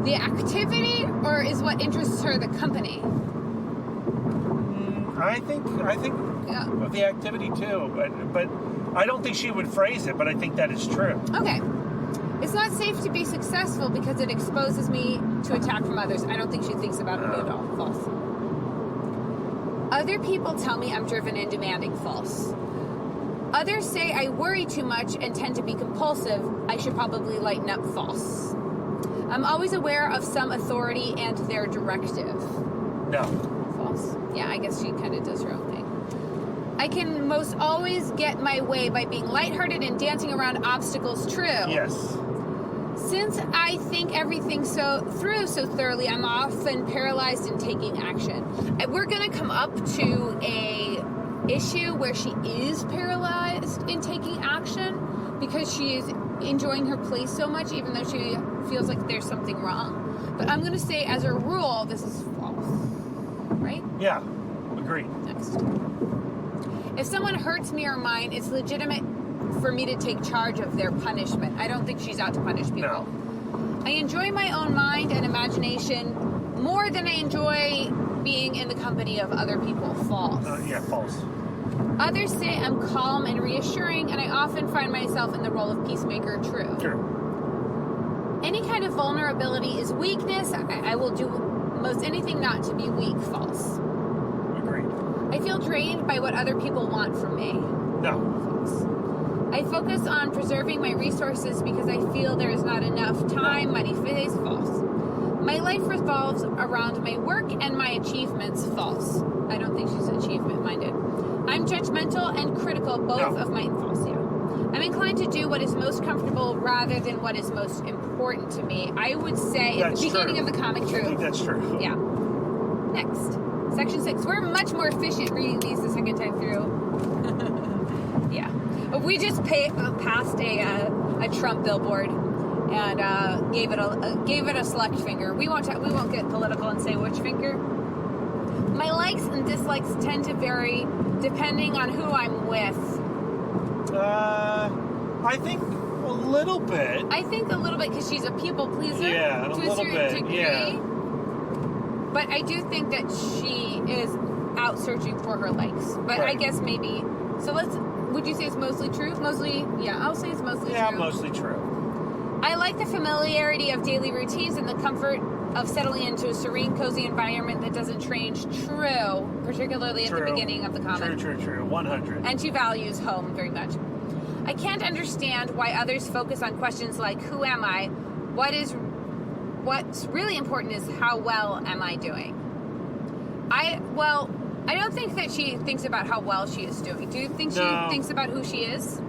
the activity or is what interests her the company? I think the activity too, but I don't think she would phrase it, but I think that is true. Okay. It's not safe to be successful because it exposes me to attack from others. I don't think she thinks about it at all. False. Other people tell me I'm driven and demanding. False. Others say I worry too much and tend to be compulsive. I should probably lighten up. False. I'm always aware of some authority and their directive. No. False. Yeah, I guess she kind of does her own thing. I can most always get my way by being lighthearted and dancing around obstacles. True. Yes. Since I think everything through so thoroughly, I'm often paralyzed in taking action. And we're going to come up to a issue where she is paralyzed in taking action because she is enjoying her place so much, even though she feels like there's something wrong. But I'm going to say, as a rule, this is false. Right? Yeah. Agreed. Next. If someone hurts me or mine, it's legitimate for me to take charge of their punishment. I don't think she's out to punish people. No. I enjoy my own mind and imagination more than I enjoy being in the company of other people. False. Yeah, false. Others say I'm calm and reassuring, and I often find myself in the role of peacemaker. True. True. Any kind of vulnerability is weakness. I will do most anything not to be weak. False. Agreed. I feel drained by what other people want from me. No. False. I focus on preserving my resources because I feel there is not enough time, money, space. False. My life revolves around my work and my achievements. False. I don't think she's achievement-minded. I'm judgmental and critical, both of my false, yeah. I'm inclined to do what is most comfortable rather than what is most important to me. I would say at the beginning of the comic, true. I think that's true. Yeah. Next. Section 6. We're much more efficient reading these the second time through. Yeah. We just passed a Trump billboard and gave it a select finger. We won't get political and say which finger. My likes and dislikes tend to vary depending on who I'm with. I think a little bit. I think a little bit because she's a people pleaser. Yeah, a little bit. Degree. Yeah. But I do think that she is out searching for her likes. But I guess maybe. So would you say it's mostly true? Mostly, yeah, I'll say it's mostly true. Yeah, mostly true. I like the familiarity of daily routines and the comfort of settling into a serene, cozy environment that doesn't change. True, particularly at the beginning of the comic. True. 100. And she values home very much. I can't understand why others focus on questions like, who am I? What's really important is how well am I doing? I don't think that she thinks about how well she is doing. Do you think she thinks about who she is?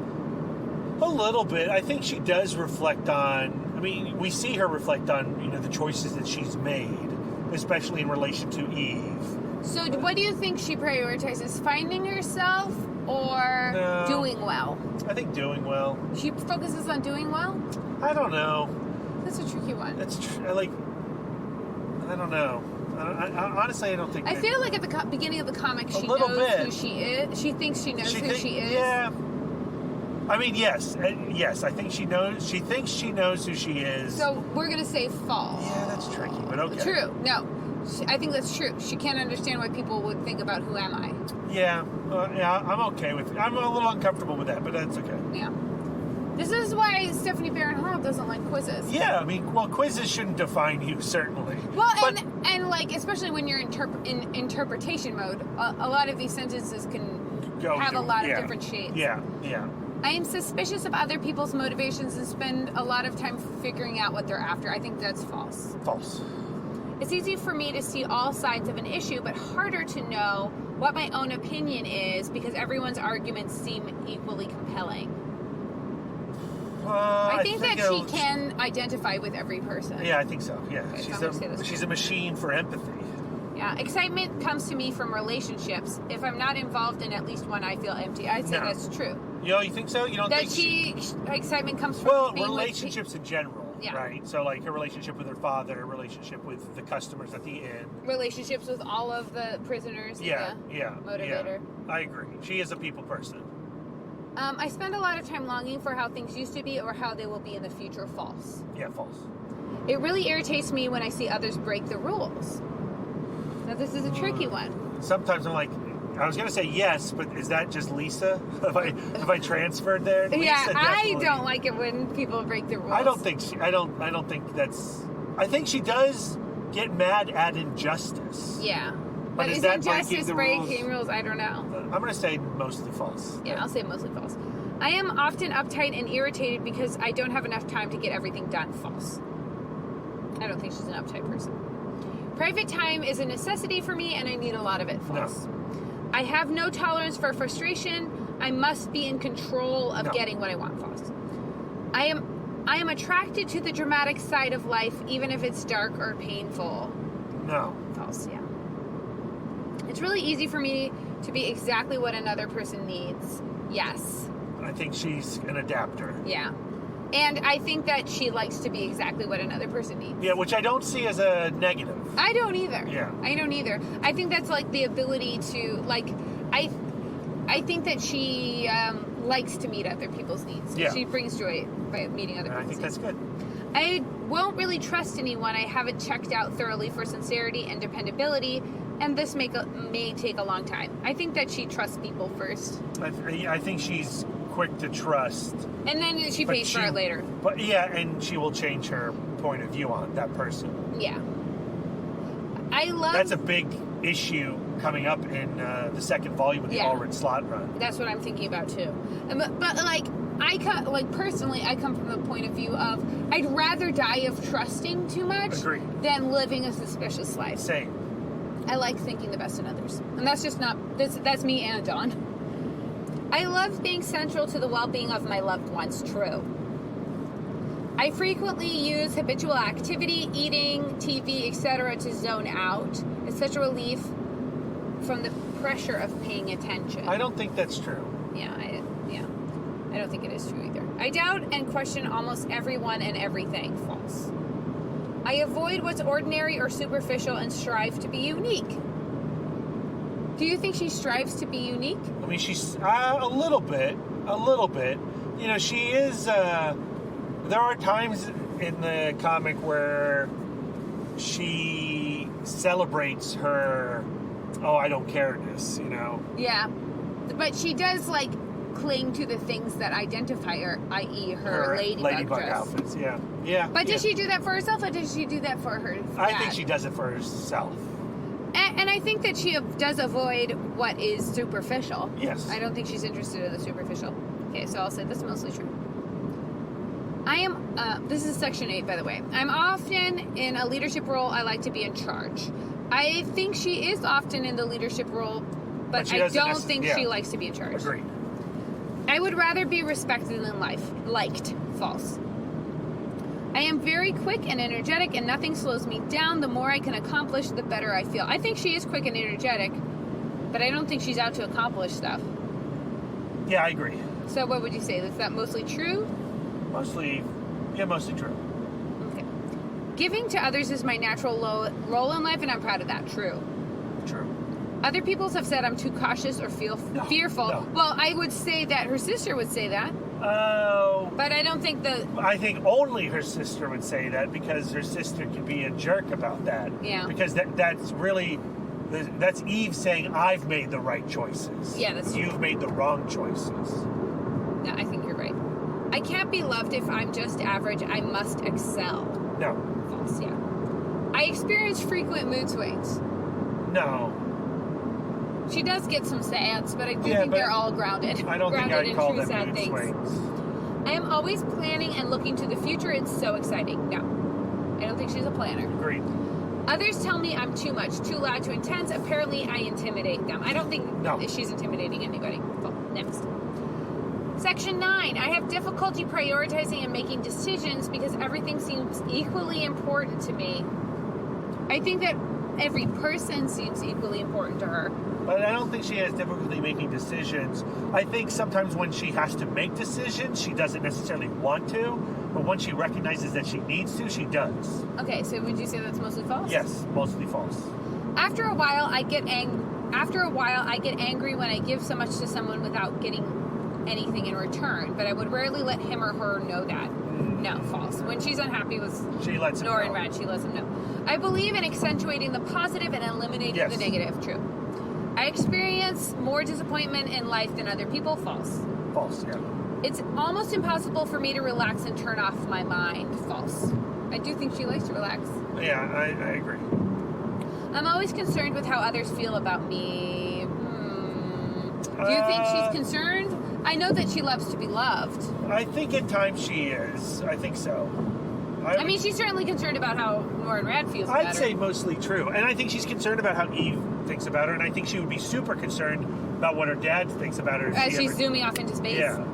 A little bit. I think she does reflect on, we see her reflect on, the choices that she's made, especially in relation to Eve. So what do you think she prioritizes? Finding herself or doing well? I think doing well. She focuses on doing well? I don't know. That's a tricky one. That's I don't know. Honestly, I don't think. I feel like at the beginning of the comic, she knows who she is. She thinks she knows who she is. Yeah. Yes. I think she knows. She thinks she knows who she is. So we're gonna say false. Yeah, that's tricky, but okay. True. No, I think that's true. She can't understand why people would think about who am I. Yeah. I'm okay with it. I'm a little uncomfortable with that, but that's okay. Yeah. This is why Stephanie Barron-Hall doesn't like quizzes. Yeah, quizzes shouldn't define you, certainly. Well, and especially when you're in interpretation mode, a lot of these sentences can have a lot of different shades. Yeah. I am suspicious of other people's motivations and spend a lot of time figuring out what they're after. I think that's false. False. It's easy for me to see all sides of an issue, but harder to know what my own opinion is because everyone's arguments seem equally compelling. I think that she can identify with every person. Yeah, I think so. Yeah, okay, she's a machine for empathy. Yeah, excitement comes to me from relationships. If I'm not involved in at least one, I feel empty. I'd say that's true. You think so? You don't think excitement comes from being relationships in general, right? So like her relationship with her father, her relationship with the customers at the inn, relationships with all of the prisoners. Yeah. Motivator. Yeah. I agree. She is a people person. I spend a lot of time longing for how things used to be or how they will be in the future. False. Yeah, false. It really irritates me when I see others break the rules. Now, this is a tricky one. Sometimes I'm like, I was going to say yes, but is that just Lisa? Have I transferred there? Lisa, I don't like it when people break the rules. I don't think that's... I think she does get mad at injustice. Yeah. But is injustice breaking rules? I don't know. I'm going to say mostly false. Yeah, I'll say mostly false. I am often uptight and irritated because I don't have enough time to get everything done. False. I don't think she's an uptight person. Private time is a necessity for me and I need a lot of it. False. No. I have no tolerance for frustration. I must be in control of getting what I want. False. I am attracted to the dramatic side of life even if it's dark or painful. No. False, yeah. It's really easy for me to be exactly what another person needs. Yes. I think she's an adapter. Yeah. And I think that she likes to be exactly what another person needs. Yeah, which I don't see as a negative. I don't either. Yeah. I don't either. I think that's like the ability to, I think that she likes to meet other people's needs. Yeah. She brings joy by meeting other people's needs. I think that's good. I won't really trust anyone I haven't checked out thoroughly for sincerity and dependability, and this may take a long time. I think that she trusts people first. I think she's quick to trust. And then she pays for it later. But yeah, and she will change her point of view on that person. Yeah. That's a big issue coming up in the second volume of the Allred Slott run. That's what I'm thinking about too. But personally, I come from the point of view of I'd rather die of trusting too much than living a suspicious life. Same. I like thinking the best in others, and that's just not that's me and Dawn. I love being central to the well-being of my loved ones. True. I frequently use habitual activity, eating, TV, etc. to zone out. It's such a relief from the pressure of paying attention. I don't think that's true. Yeah, I don't think it is true either. I doubt and question almost everyone and everything. False. I avoid what's ordinary or superficial and strive to be unique. Do you think she strives to be unique? I mean, she's a little bit. You know, she is. There are times in the comic where she celebrates her, oh, I don't care-ness, you know? Yeah. But she does, like, cling to the things that identify her, i.e. her ladybug dress. Outfits, yeah. Yeah. But does she do that for herself, or does she do that for her dad? I think she does it for herself. And I think that she does avoid what is superficial. Yes. I don't think she's interested in the superficial. Okay, so I'll say that's mostly true. I am, this is section 8, by the way. I'm often in a leadership role. I like to be in charge. I think she is often in the leadership role, but I don't think she likes to be in charge. Agreed. I would rather be respected than liked. False. I am very quick and energetic, and nothing slows me down. The more I can accomplish, the better I feel. I think she is quick and energetic, but I don't think she's out to accomplish stuff. Yeah, I agree. So what would you say? Is that mostly true? Mostly true. Okay. Giving to others is my natural role in life, and I'm proud of that. True. True. Other people have said I'm too cautious or fearful. No. Well, I would say that her sister would say that. Oh. But I don't think I think only her sister would say that, because her sister could be a jerk about that. Yeah. Because that's Eve saying, I've made the right choices. Yeah, that's true. You've made the wrong choices. No, I think you're right. I can't be loved if I'm just average. I must excel. No. False, yeah. I experience frequent mood swings. No. She does get some sads, but I do think they're all grounded. I don't think I'd call them mood swings. I am always planning and looking to the future. It's so exciting. No. I don't think she's a planner. Agreed. Others tell me I'm too much, too loud, too intense. Apparently, I intimidate them. I don't think she's intimidating anybody. Well, next. Section 9. I have difficulty prioritizing and making decisions because everything seems equally important to me. I think that every person seems equally important to her. But I don't think she has difficulty making decisions. I think sometimes when she has to make decisions, she doesn't necessarily want to, but when she recognizes that she needs to, she does. Okay, so would you say that's mostly false? Yes, mostly false. After a while, I get angry when I give so much to someone without getting anything in return, but I would rarely let him or her know that. No, false. When she's unhappy with Norrin Radd, she lets him know. I believe in accentuating the positive and eliminating the negative. True. I experience more disappointment in life than other people. False. False, yeah. It's almost impossible for me to relax and turn off my mind. False. I do think she likes to relax. Yeah, I agree. I'm always concerned with how others feel about me. Do you think she's concerned? I know that she loves to be loved. I think at times she is. I think so. I mean, she's certainly concerned about how Norrin Radd feels about her. I'd say mostly true. And I think she's concerned about how Eve thinks about her, and I think she would be super concerned about what her dad thinks about her. As she's zooming off into space. Yeah.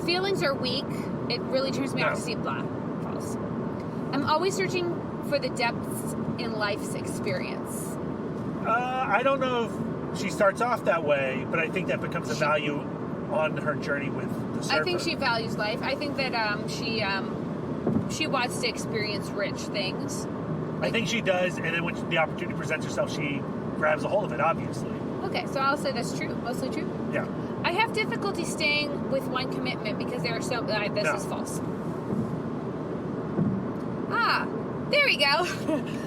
Feelings are weak. It really turns me off to see blah. False. I'm always searching for the depths in life's experience. I don't know if she starts off that way, but I think that becomes a value on her journey with the surfer. I think she values life. I think that she wants to experience rich things. I think she does, and then when the opportunity presents herself, she grabs a hold of it, obviously. Okay, so I'll say that's true. Mostly true? Yeah. I have difficulty staying with one commitment because they are so... This is false. There we go.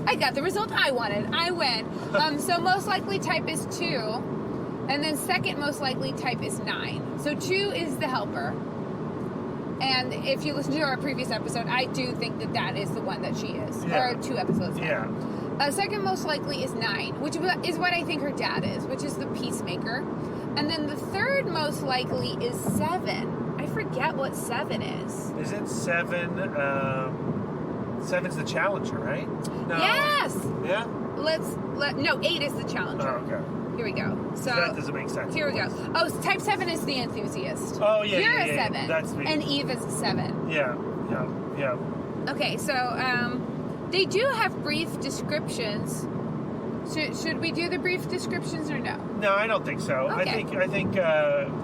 I got the result I wanted. I win. So most likely type is 2. And then second most likely type is 9. So 2 is the helper. And if you listen to our previous episode, I do think that is the one that she is. Yeah. Or 2 episodes now. Yeah. Second most likely is 9, which is what I think her dad is, which is the peacemaker. And then the third most likely is 7. I forget what 7 is. Is it 7? 7's the challenger, right? No. Yes! Yeah? No, 8 is the challenger. Oh, okay. Here we go. So that doesn't make sense. Here we go. Oh, type 7 is the enthusiast. Oh, yeah, You're yeah, a yeah, 7. that's me. And Eve is a 7. Yeah. Okay, so they do have brief descriptions. Should we do the brief descriptions or no? No, I don't think so. Okay. I think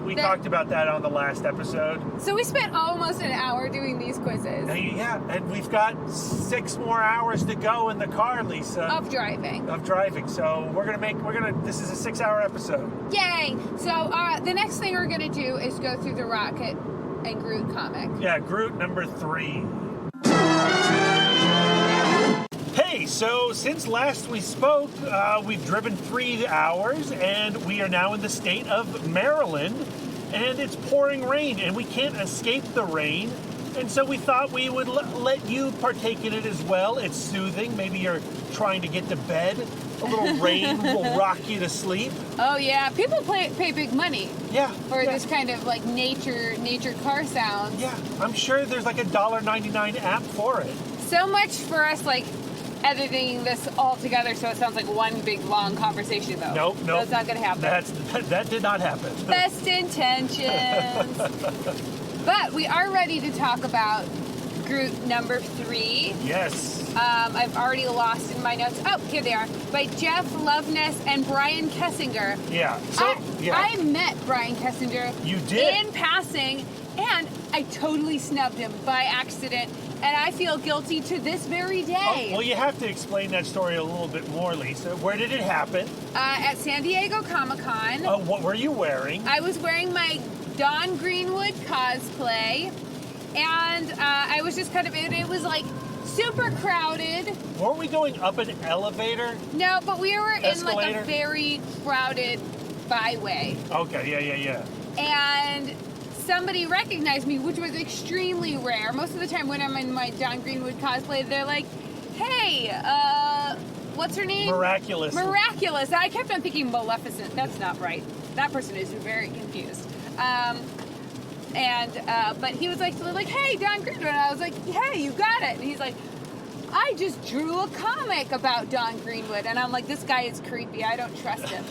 we talked about that on the last episode. So we spent almost an hour doing these quizzes. Yeah, and we've got 6 more hours to go in the car, Lisa. Of driving. So this is a 6-hour episode. Yay! So the next thing we're gonna do is go through the Rocket and Groot comic. Yeah, Groot number 3. Hey, so since last we spoke, we've driven 3 hours, and we are now in the state of Maryland, and it's pouring rain, and we can't escape the rain, and so we thought we would let you partake in it as well. It's soothing. Maybe you're trying to get to bed. A little rain will rock you to sleep. Oh yeah, people pay big money. For yeah. this kind of like nature car sounds. Yeah, I'm sure there's like a $1.99 app for it. So much for us like editing this all together so it sounds like one big long conversation though. Nope. That's not gonna happen. That did not happen. Best intentions. But we are ready to talk about Groot number 3. Yes. I've already lost in my notes. Oh, here they are. By Jeff Loveness and Brian Kesinger. Yeah. I met Brian Kesinger. You did? In passing, and I totally snubbed him by accident, and I feel guilty to this very day. Oh, well, you have to explain that story a little bit more, Lisa. Where did it happen? At San Diego Comic-Con. What were you wearing? I was wearing my Dawn Greenwood cosplay, and I was just kind of, it was like super crowded. Weren't we going up an elevator? No, but we were in like Escalator? a very crowded byway. Okay, yeah. And somebody recognized me, which was extremely rare. Most of the time when I'm in my Dawn Greenwood cosplay, they're like, hey, what's her name? Miraculous. I kept on thinking Maleficent. That's not right. That person is very confused. But he was like, hey, Dawn Greenwood. And I was like, hey, you got it. And he's like, I just drew a comic about Dawn Greenwood. And I'm like, this guy is creepy. I don't trust him.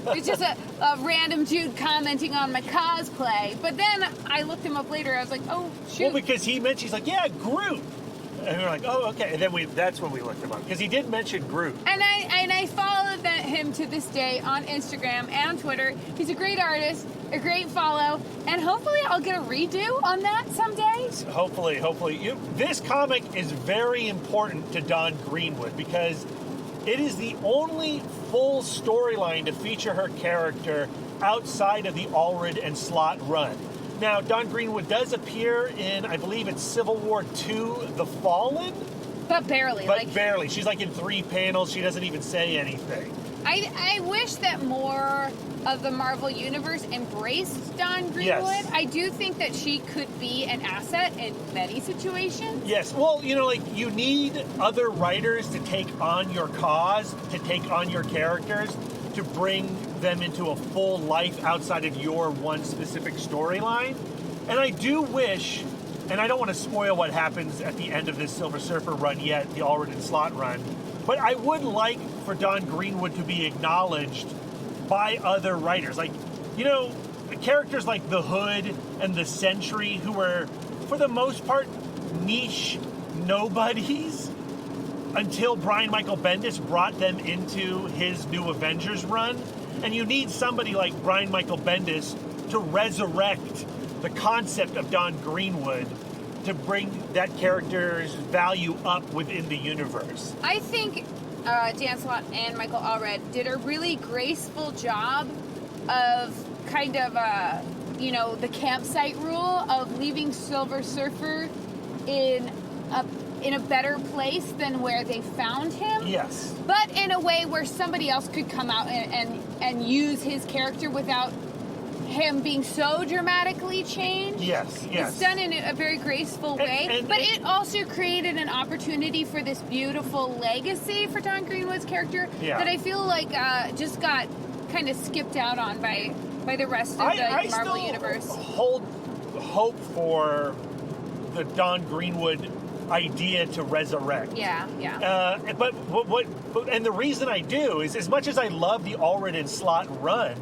It's just a random dude commenting on my cosplay. But then I looked him up later. I was like, oh, shoot. Well, because he's like, yeah, Groot. And we're like, oh, okay. And then that's when we looked him up. Because he did mention Groot. And I followed him to this day on Instagram and Twitter. He's a great artist, a great follow, and hopefully I'll get a redo on that someday. Hopefully. This comic is very important to Dawn Greenwood because it is the only full storyline to feature her character outside of the Allred and Slott run. Now, Dawn Greenwood does appear in, I believe it's Civil War II, The Fallen? But barely. Barely. She's like in 3 panels. She doesn't even say anything. I wish that more of the Marvel Universe embraced Dawn Greenwood. Yes. I do think that she could be an asset in many situations. Yes. Well, you need other writers to take on your cause, to take on your characters, to bring them into a full life outside of your one specific storyline. And I do wish, and I don't want to spoil what happens at the end of this Silver Surfer run yet, the Allred and Slott run, but I would like for Dawn Greenwood to be acknowledged by other writers. Like, characters like the Hood and the Sentry, who were, for the most part, niche nobodies, until Brian Michael Bendis brought them into his new Avengers run. And you need somebody like Brian Michael Bendis to resurrect the concept of Dawn Greenwood to bring that character's value up within the universe. I think Dan Slott and Michael Allred did a really graceful job of kind of, the campsite rule of leaving Silver Surfer in a better place than where they found him. Yes. But in a way where somebody else could come out and use his character without him being so dramatically changed. Yes. It's done in a very graceful way. But it also created an opportunity for this beautiful legacy for Dawn Greenwood's character that I feel like just got kind of skipped out on by the rest of the Marvel Universe. I hold hope for the Dawn Greenwood idea to resurrect. Yeah. But the reason I do is, as much as I love the Allred and Slott run,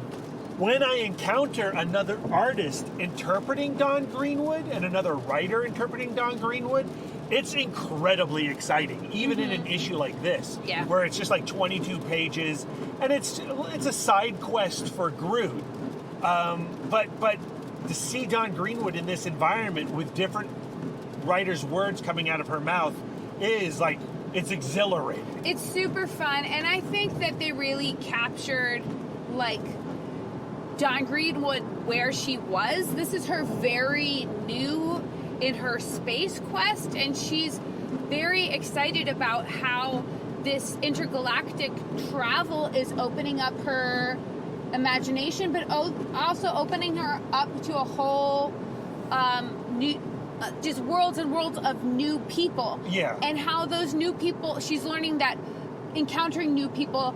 when I encounter another artist interpreting Dawn Greenwood and another writer interpreting Dawn Greenwood, it's incredibly exciting, even in an issue like this, where it's just like 22 pages, and it's a side quest for Groot. But to see Dawn Greenwood in this environment with different writers' words coming out of her mouth is like, it's exhilarating. It's super fun, and I think that they really captured like Dawn Greenwood where she was. This is her very new in her space quest, and she's very excited about how this intergalactic travel is opening up her imagination, but also opening her up to a whole new just worlds and worlds of new people. Yeah. And how those new people, she's learning that encountering new people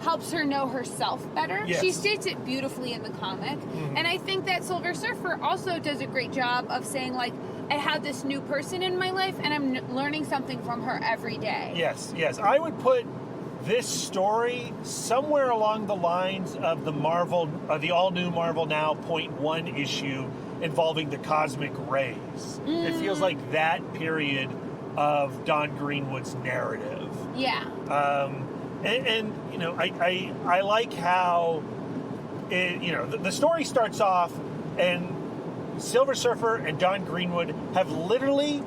helps her know herself better. Yes. She states it beautifully in the comic. And I think that Silver Surfer also does a great job of saying, like, I have this new person in my life, and I'm learning something from her every day. Yes. I would put this story somewhere along the lines of the all-new Marvel Now .1 issue involving the cosmic rays. It feels like that period of Dawn Greenwood's narrative. Yeah. And you know, I like how the story starts off, and Silver Surfer and Dawn Greenwood have literally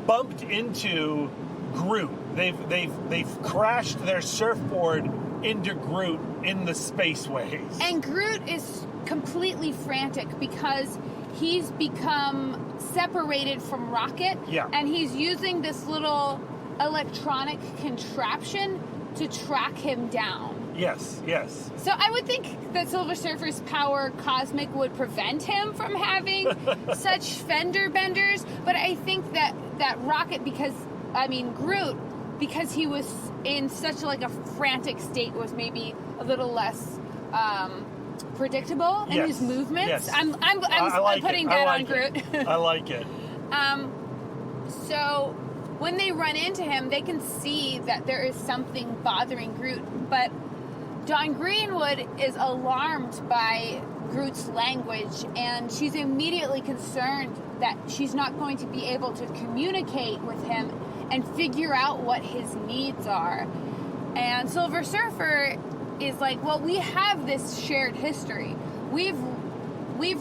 bumped into Groot. They've crashed their surfboard into Groot in the spaceways. And Groot is completely frantic because he's become separated from Rocket. Yeah. And he's using this little electronic contraption to track him down. Yes. So I would think that Silver Surfer's power cosmic would prevent him from having such fender benders, but I think that Rocket, Groot, because he was in such like a frantic state, was maybe a little less predictable in his movements. Yes. I'm putting that on Groot. I like it. So when they run into him, they can see that there is something bothering Groot, but Dawn Greenwood is alarmed by Groot's language, and she's immediately concerned that she's not going to be able to communicate with him and figure out what his needs are. And Silver Surfer is like, well, we have this shared history. We've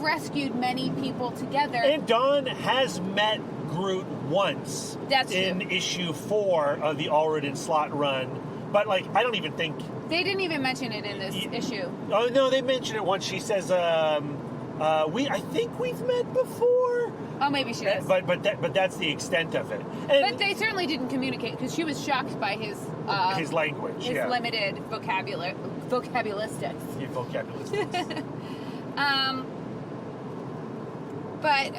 rescued many people together. And Dawn has met Groot once. That's in true. issue 4 of the Allred and Slott run. But I don't even think they didn't even mention it in this issue. Oh no, they mentioned it once. She says, "I think we've met before." Oh, maybe she does. But that's the extent of it. But they certainly didn't communicate because she was shocked by his language, his limited vocabulistics. Yeah, vocabulistics. But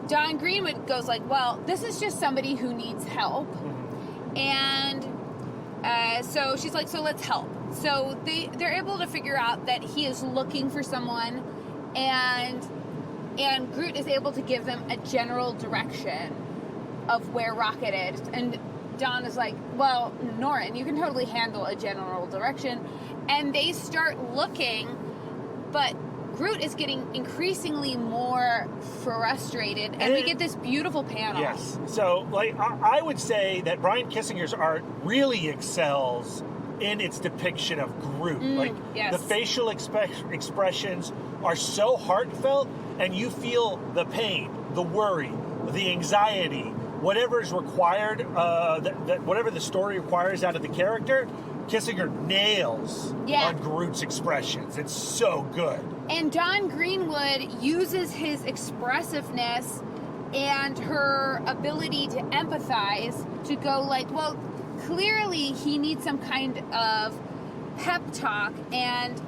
Dawn Greenwood goes like, well, this is just somebody who needs help. And so she's like, so let's help. So they're able to figure out that he is looking for someone, and Groot is able to give them a general direction of where Rocket is. And Dawn is like, well, Norrin, you can totally handle a general direction. And they start looking, but Groot is getting increasingly more frustrated, and we get this beautiful panel. Yes. So, I would say that Brian Kessinger's art really excels in its depiction of Groot. The facial expressions are so heartfelt, and you feel the pain, the worry, the anxiety, whatever is required, whatever the story requires out of the character. Kesinger nails on Groot's expressions. It's so good. And Dawn Greenwood uses his expressiveness and her ability to empathize to go like, well, clearly he needs some kind of pep talk, and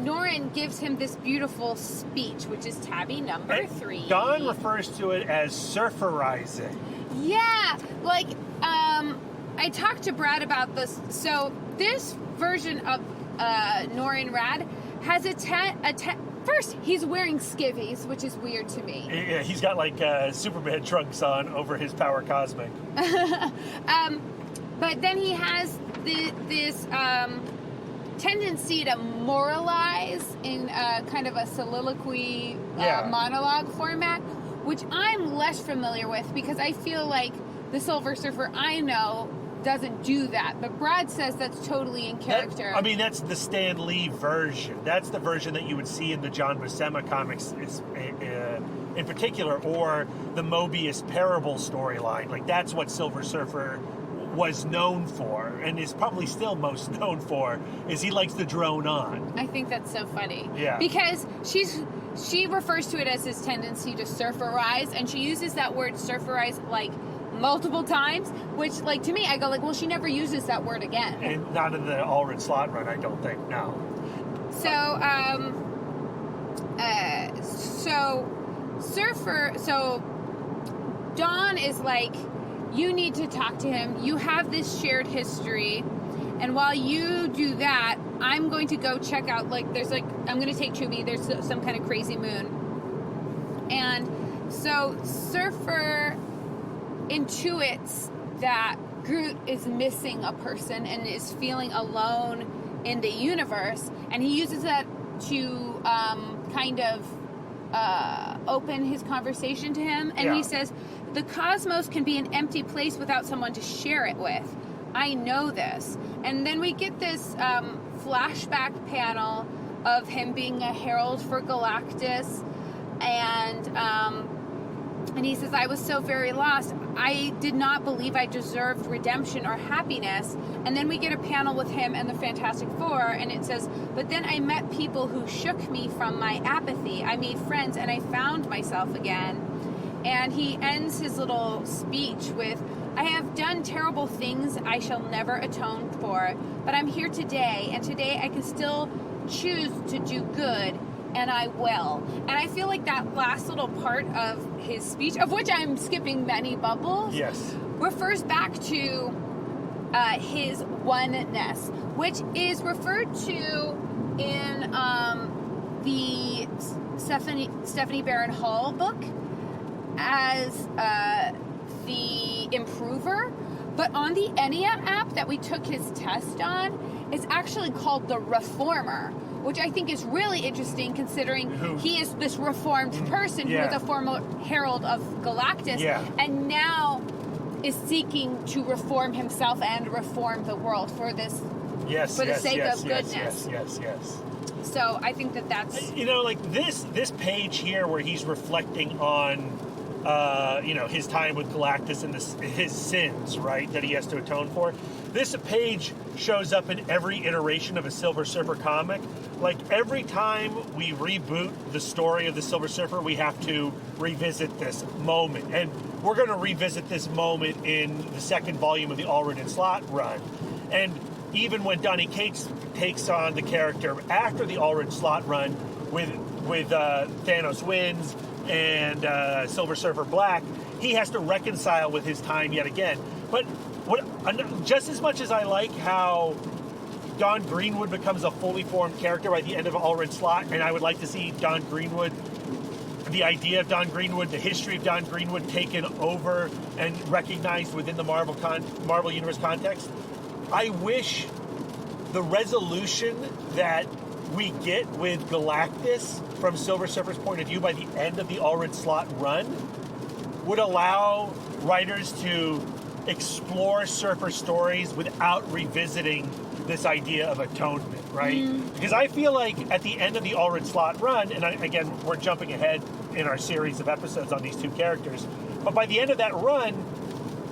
Norrin gives him this beautiful speech, which is tabby number 3. Dawn refers to it as surferizing. Yeah, I talked to Brad about this. So this version of Norrin Radd has first, he's wearing skivvies, which is weird to me. Yeah, he's got like Superman trunks on over his Power Cosmic. But then he has this tendency to moralize in kind of a soliloquy monologue format, which I'm less familiar with because I feel like the Silver Surfer I know doesn't do that. But Brad says that's totally in character. That's the Stan Lee version. That's the version that you would see in the John Buscema comics in particular, or the Mobius Parable storyline. Like, that's what Silver Surfer was known for, and is probably still most known for, is he likes to drone on. I think that's so funny. Yeah. Because she refers to it as his tendency to surferize, and she uses that word surferize like multiple times, which, like, to me, I go like, well, she never uses that word again. And not in the Allred Slott run, I don't think, no. So Dawn is like, you need to talk to him. You have this shared history. And while you do that, I'm going to go check out, I'm going to take Chubby. There's some kind of crazy moon. And so Surfer intuits that Groot is missing a person and is feeling alone in the universe. And he uses that to kind of open his conversation to him. And he says, the cosmos can be an empty place without someone to share it with. I know this. And then we get this flashback panel of him being a herald for Galactus. And he says, I was so very lost. I did not believe I deserved redemption or happiness. And then we get a panel with him and the Fantastic Four, and it says, but then I met people who shook me from my apathy. I made friends, and I found myself again. And he ends his little speech with, I have done terrible things I shall never atone for, but I'm here today, and today I can still choose to do good, and I will. And I feel like that last little part of his speech, of which I'm skipping many bubbles, refers back to his oneness, which is referred to in the Stephanie Barron Hall book as the Improver, but on the Ennea app that we took his test on, it's actually called the Reformer, which I think is really interesting considering he is this reformed person who was a former herald of Galactus and now is seeking to reform himself and reform the world for the sake of goodness. Yes. So I think that's... like this page here where he's reflecting on his time with Galactus and his sins, right, that he has to atone for. This page shows up in every iteration of a Silver Surfer comic. Like, every time we reboot the story of the Silver Surfer, we have to revisit this moment. And we're going to revisit this moment in the second volume of the Allred and Slott run. And even when Donny Cates takes on the character after the Allred Slott run with Thanos Wins and Silver Surfer Black, he has to reconcile with his time yet again. But just as much as I like how Dawn Greenwood becomes a fully formed character by the end of Allred Slott, and I would like to see Dawn Greenwood, the idea of Dawn Greenwood, the history of Dawn Greenwood taken over and recognized within the Marvel Universe context, I wish the resolution that we get with Galactus from Silver Surfer's point of view by the end of the Allred Slott run would allow writers to explore Surfer stories without revisiting this idea of atonement, right? Because I feel like at the end of the Allred Slott run, and again, we're jumping ahead in our series of episodes on these two characters, but by the end of that run,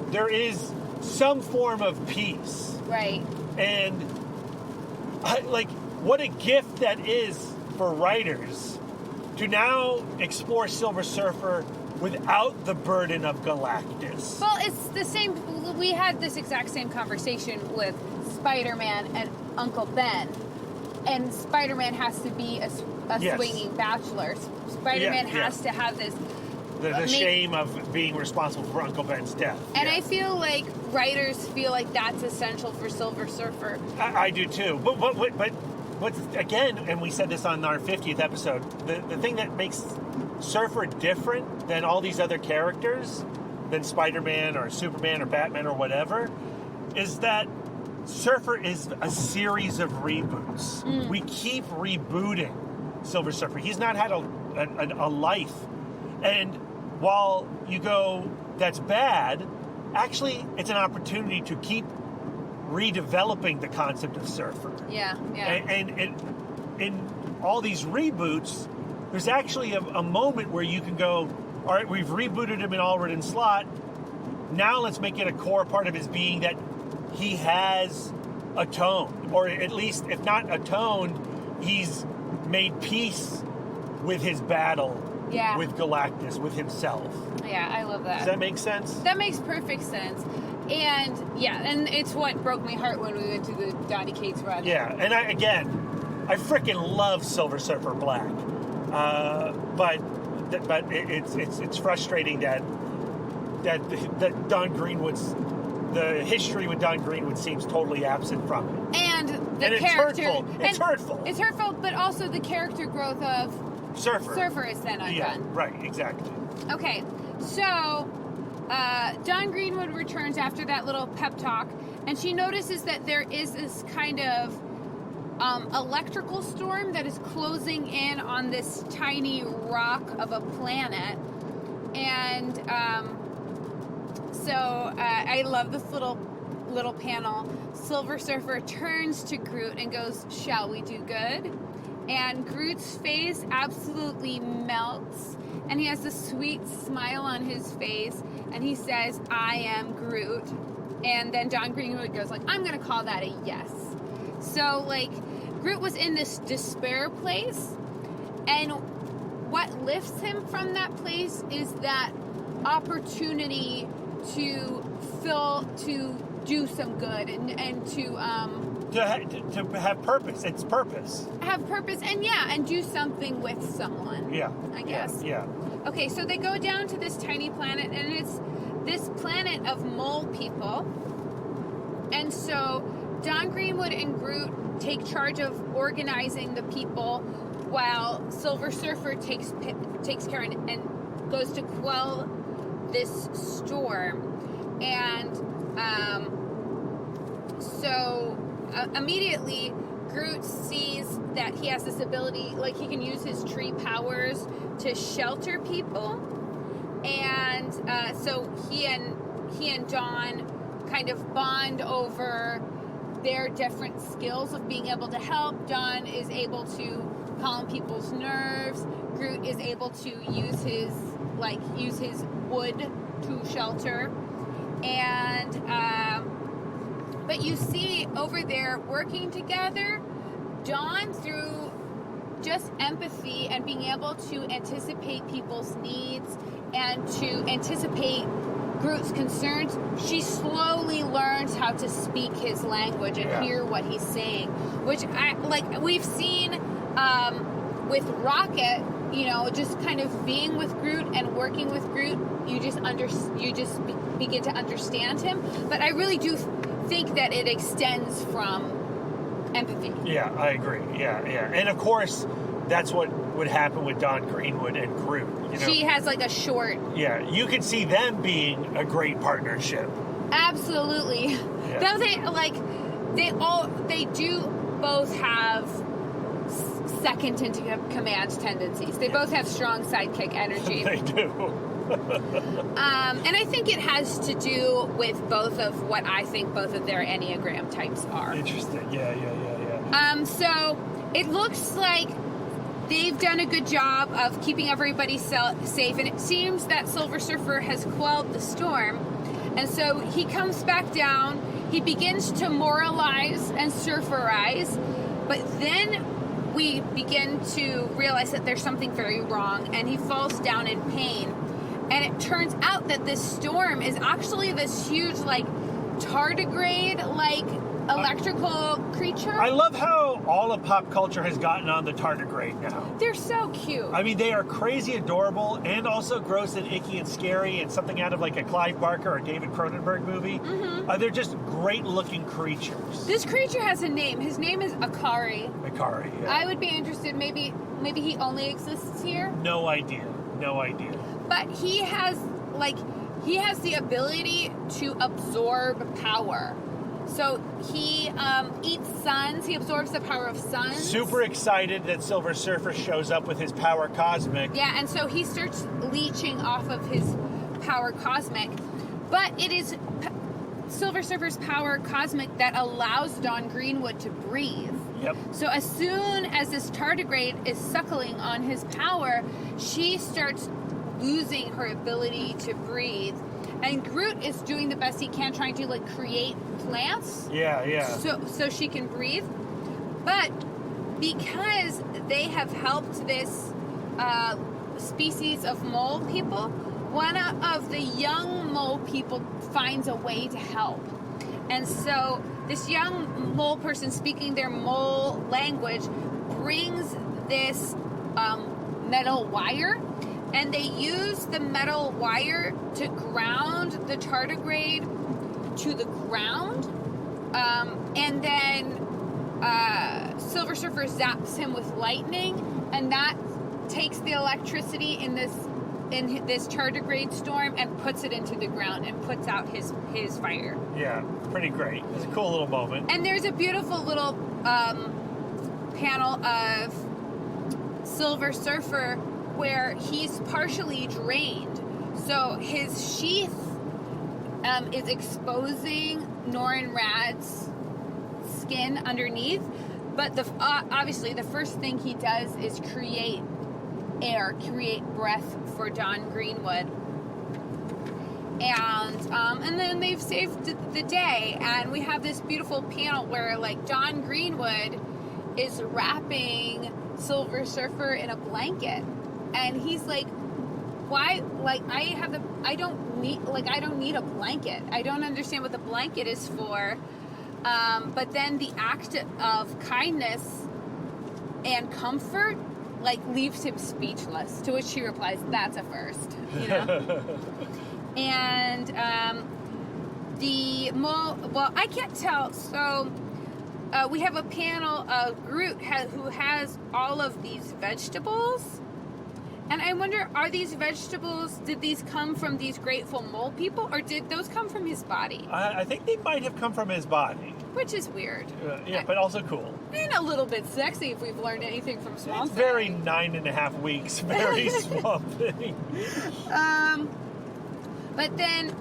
there is some form of peace. Right. And what a gift that is for writers to now explore Silver Surfer without the burden of Galactus. Well, it's the same. We had this exact same conversation with Spider-Man and Uncle Ben. And Spider-Man has to be a swinging bachelor. Spider-Man has to have this... The shame of being responsible for Uncle Ben's death. And I feel like writers feel like that's essential for Silver Surfer. I do too. But what's again, and we said this on our 50th episode, the thing that makes Surfer different than all these other characters, than Spider-Man or Superman or Batman or whatever, is that Surfer is a series of reboots. We keep rebooting Silver Surfer. He's not had a life. And while you go, that's bad, actually it's an opportunity to keep redeveloping the concept of Surfer. Yeah. And in all these reboots, there's actually a moment where you can go, all right, we've rebooted him in Allred and Slott. Now let's make it a core part of his being that he has atoned, or at least, if not atoned, he's made peace with his battle with Galactus, with himself. Yeah, I love that. Does that make sense? That makes perfect sense. And and it's what broke my heart when we went to the Donny Cates run. Yeah, and I freaking love Silver Surfer Black, but it's frustrating that Dawn Greenwood's, the history with Dawn Greenwood seems totally absent from it. And it's character, hurtful. It's hurtful. It's hurtful, but also the character growth of Surfer is then undone. Yeah, right, exactly. Okay, so Dawn Greenwood returns after that little pep talk, and she notices that there is this kind of electrical storm that is closing in on this tiny rock of a planet. And so I love this little panel. Silver Surfer turns to Groot and goes, "Shall we do good?" And Groot's face absolutely melts, and he has a sweet smile on his face, and he says, "I am Groot." And then Dawn Greenwood goes like, "I'm gonna call that a yes." So like, Groot was in this despair place, and what lifts him from that place is that opportunity to do some good and to have purpose. It's purpose. Have purpose and do something with someone. Yeah. I guess. Yeah. Okay, so they go down to this tiny planet, and it's this planet of mole people. And so Dawn Greenwood and Groot take charge of organizing the people, while Silver Surfer takes care and goes to quell this storm. And so immediately Groot sees that he has this ability, like he can use his tree powers to shelter people. And so he and Dawn kind of bond over their different skills of being able to help. Dawn is able to calm people's nerves. Groot is able to use his wood to shelter. And but you see over there working together, Dawn, through just empathy and being able to anticipate people's needs and to anticipate Groot's concerns, she slowly learns how to speak his language and hear what he's saying, which we've seen with Rocket, just kind of being with Groot and working with Groot, you just begin to understand him. But I really do think that it extends from empathy. Yeah, I agree. Yeah. And of course, that's what would happen with Dawn Greenwood and Groot. She has like a short... Yeah, you could see them being a great partnership. Absolutely. Yeah. Though they do both have second in command tendencies. They both have strong sidekick energy. They do. And I think it has to do with both of what I think both of their Enneagram types are. Interesting. Yeah. So it looks like they've done a good job of keeping everybody safe, and it seems that Silver Surfer has quelled the storm. And so he comes back down, he begins to moralize and surferize, but then we begin to realize that there's something very wrong, and he falls down in pain. And it turns out that this storm is actually this huge, tardigrade, electrical creature. I love how all of pop culture has gotten on the tardigrade now. They're so cute. I mean, they are crazy adorable and also gross and icky and scary and something out of like a Clive Barker or David Cronenberg movie. They're just great looking creatures. This creature has a name. His name is Akari. Akari, yeah. I would be interested. Maybe he only exists here. No idea. But he has the ability to absorb power. So he eats suns. He absorbs the power of suns. Super excited that Silver Surfer shows up with his power cosmic. Yeah, and so he starts leeching off of his power cosmic. But it is Silver Surfer's power cosmic that allows Dawn Greenwood to breathe. Yep. So as soon as this tardigrade is suckling on his power, she starts losing her ability to breathe. And Groot is doing the best he can, trying to create plants. Yeah. So she can breathe. But because they have helped this species of mole people, one of the young mole people finds a way to help. And so this young mole person speaking their mole language brings this metal wire. And they use the metal wire to ground the tardigrade to the ground. And then Silver Surfer zaps him with lightning. And that takes the electricity in this tardigrade storm and puts it into the ground and puts out his fire. Yeah, pretty great. It's a cool little moment. And there's a beautiful little panel of Silver Surfer where he's partially drained. So his sheath is exposing Norrin Radd's skin underneath. But obviously the first thing he does is create breath for Dawn Greenwood. And then they've saved the day. And we have this beautiful panel where Dawn Greenwood is wrapping Silver Surfer in a blanket. And he's like, why? I don't need a blanket. I don't understand what the blanket is for. But then the act of kindness and comfort, leaves him speechless. To which she replies, "That's a first," you know. And the mole. Well, I can't tell. So we have a panel of Groot who has all of these vegetables. And I wonder, are these vegetables, did these come from these grateful mole people, or did those come from his body? I think they might have come from his body. Which is weird. But also cool. And a little bit sexy if we've learned anything from Swamp Thing. It's very 9.5 weeks, very Swamp Thing. But then,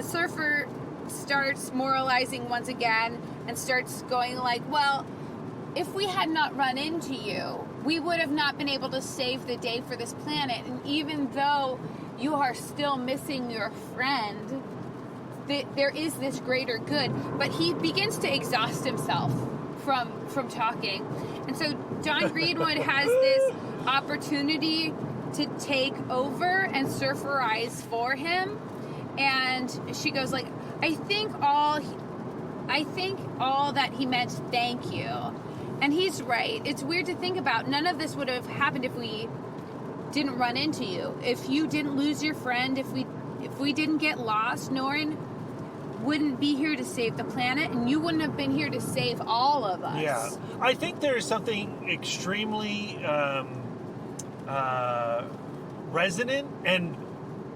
Surfer starts moralizing once again and starts going well, if we had not run into you, we would have not been able to save the day for this planet. And even though you are still missing your friend, there is this greater good. But he begins to exhaust himself from talking. And so Dawn Greenwood has this opportunity to take over and surferize for him. And she goes I think all that he meant, thank you. And he's right. It's weird to think about. None of this would have happened if we didn't run into you. If you didn't lose your friend, if we didn't get lost, Norrin wouldn't be here to save the planet, and you wouldn't have been here to save all of us. Yeah. I think there's something extremely resonant and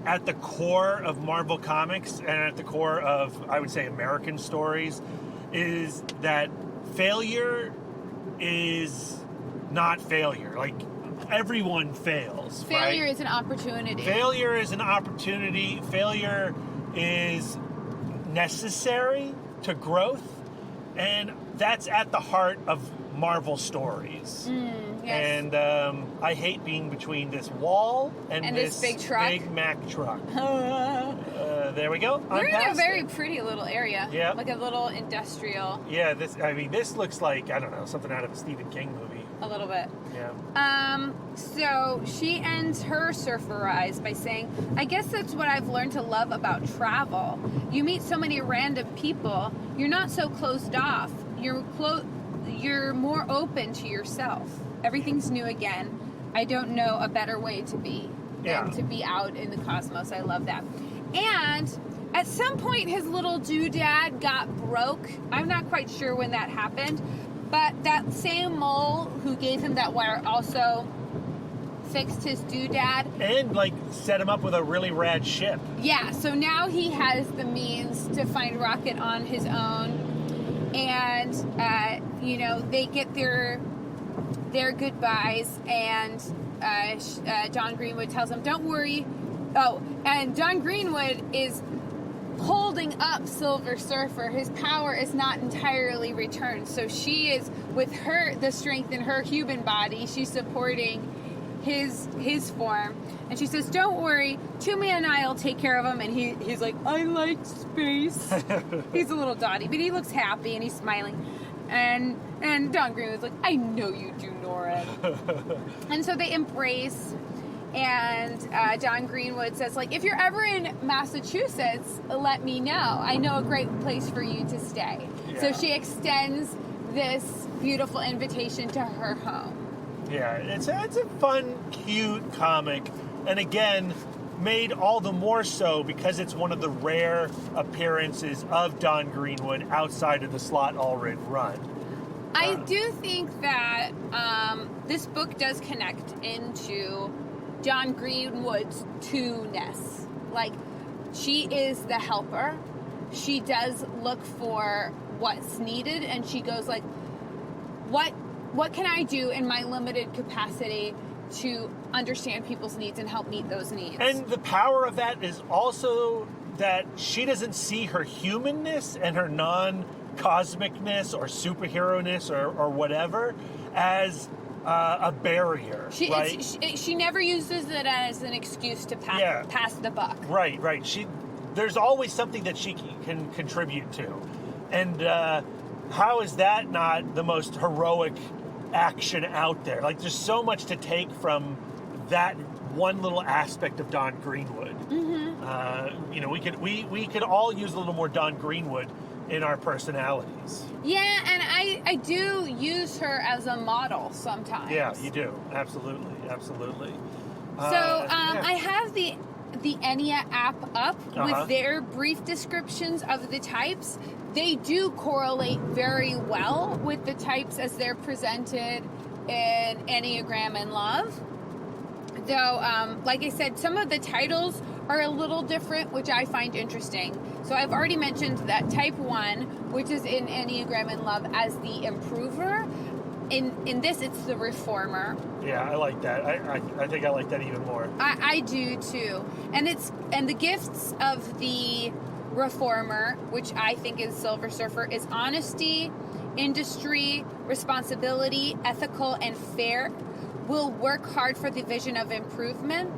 at the core of Marvel Comics and at the core of, I would say, American stories, is that failure is not failure. Everyone fails. Failure right? is an opportunity. Failure is an opportunity. Failure is necessary to growth, and that's at the heart of Marvel stories. Yes. And I hate being between this wall and this big truck. Big Mac truck. There we go. We're in a very pretty little area. Yeah. Like a little industrial. Yeah, this looks like, I don't know, something out of a Stephen King movie. A little bit. Yeah. So she ends her surfer-rise by saying, I guess that's what I've learned to love about travel. You meet so many random people, you're not so closed off. You're more open to yourself. Everything's new again. I don't know a better way to be than to be out in the cosmos. I love that. And at some point, his little doodad got broke. I'm not quite sure when that happened, but that same mole who gave him that wire also fixed his doodad. And, set him up with a really rad ship. Yeah, so now he has the means to find Rocket on his own. And, they get their goodbyes, and Dawn Greenwood tells him, don't worry. Oh, and Dawn Greenwood is holding up Silver Surfer. His power is not entirely returned. So she is, with the strength in her human body, she's supporting his form. And she says, don't worry, Two-Man and I will take care of him. And he's like, I like space. He's a little dotty, but he looks happy and he's smiling. And Dawn Greenwood's like, I know you do, Norrin. And so they embrace. And Dawn Greenwood says, if you're ever in Massachusetts, let me know. I know a great place for you to stay. Yeah. So she extends this beautiful invitation to her home. Yeah, it's a fun, cute comic. And again, made all the more so because it's one of the rare appearances of Dawn Greenwood outside of the Slott Allred run. I do think that this book does connect into Dawn Greenwood's two-ness. She is the helper. She does look for what's needed, and she goes what can I do in my limited capacity to understand people's needs and help meet those needs? And the power of that is also that she doesn't see her humanness and her non-cosmicness or superhero-ness or whatever as a barrier, right? She never uses it as an excuse to pass the buck. Right. There's always something that she can contribute to. And how is that not the most heroic action out there? There's so much to take from that one little aspect of Dawn Greenwood. Mm-hmm. We could all use a little more Dawn Greenwood in our personalities. Yeah, and I do use her as a model sometimes. Yeah, you do. Absolutely. I have the Ennea app up with their brief descriptions of the types. They do correlate very well with the types as they're presented in Enneagram and Love. Though, like I said, some of the titles are a little different, which I find interesting. So I've already mentioned that type 1, which is in Enneagram and Love as the improver. In this, it's the reformer. Yeah, I like that. I think I like that even more. I do too. And the gifts of the reformer, which I think is Silver Surfer, is honesty, industry, responsibility, ethical, and fair. Will work hard for the vision of improvement.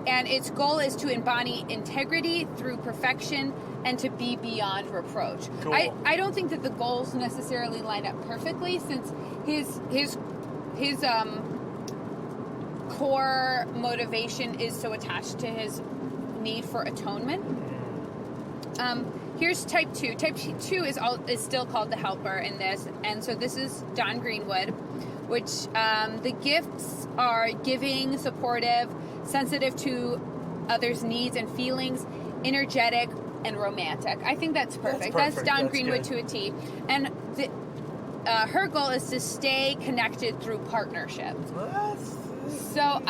And its goal is to embody integrity through perfection and to be beyond reproach. Cool. I don't think that the goals necessarily line up perfectly, since his core motivation is so attached to his need for atonement. Here's type 2. Type 2 is still called the helper in this, and so this is Dawn Greenwood, which the gifts are giving, supportive, sensitive to others' needs and feelings, energetic, and romantic. I think that's perfect. That's Dawn Greenwood to a T. And her goal is to stay connected through partnership. So,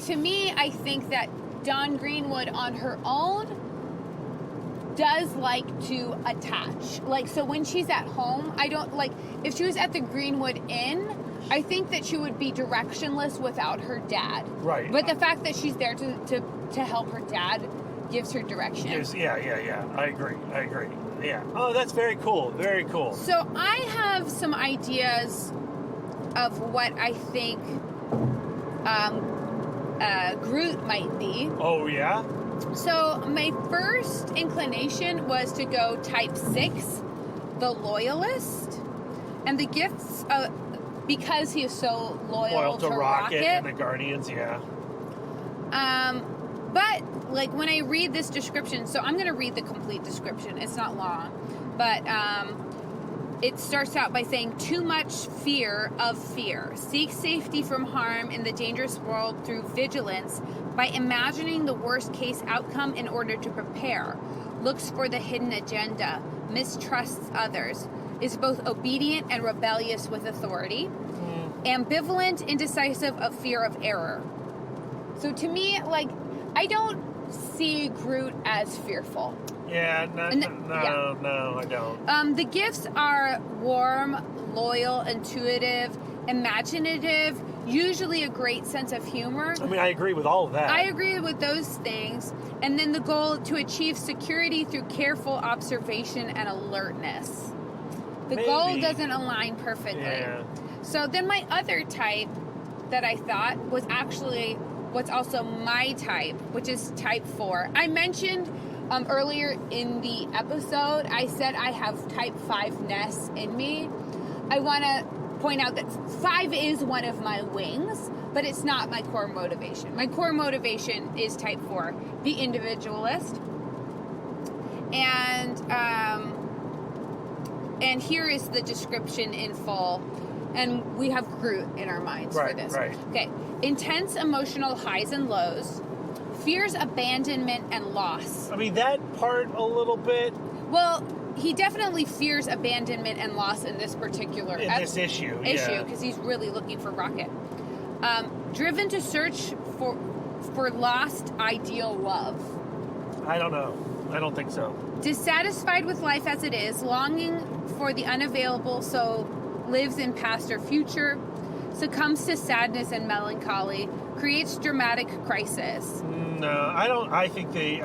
to me, I think that Dawn Greenwood on her own does like to attach. So when she's at home, I don't if she was at the Greenwood Inn, I think that she would be directionless without her dad. Right. But the fact that she's there to help her dad gives her direction. Yeah. I agree. Yeah. Oh, that's very cool. Very cool. So I have some ideas of what I think Groot might be. Oh, yeah? So my first inclination was to go type 6, the loyalist. And the gifts because he is so Loyal to Rocket and the Guardians, yeah. But, like, when I read this description, so I'm going to read the complete description. It's not long. But it starts out by saying, too much fear of fear. Seek safety from harm in the dangerous world through vigilance by imagining the worst case outcome in order to prepare. Looks for the hidden agenda. Mistrusts others. Is both obedient and rebellious with authority. Ambivalent, indecisive, of fear of error. So to me, like, I don't see Groot as fearful. Yeah, no, I don't. The gifts are warm, loyal, intuitive, imaginative, usually a great sense of humor. I mean, I agree with all of that. I agree with those things. And then the goal to achieve security through careful observation and alertness. The goal doesn't align perfectly. Yeah. So then my other type that I thought was actually what's also my type, which is type 4. I mentioned earlier in the episode, I said I have type 5-ness in me. I want to point out that 5 is one of my wings, but it's not my core motivation. My core motivation is type 4, the individualist. And here is the description in full. And we have Groot in our minds for this. Right. Okay. Intense emotional highs and lows. Fears abandonment and loss. I mean, that part a little bit. Well, he definitely fears abandonment and loss in this particular this issue, because he's really looking for Rocket. Driven to search for lost ideal love. I don't know. I don't think so. Dissatisfied with life as it is, longing for the unavailable, so lives in past or future, succumbs to sadness and melancholy, creates dramatic crisis. No, I don't. I think the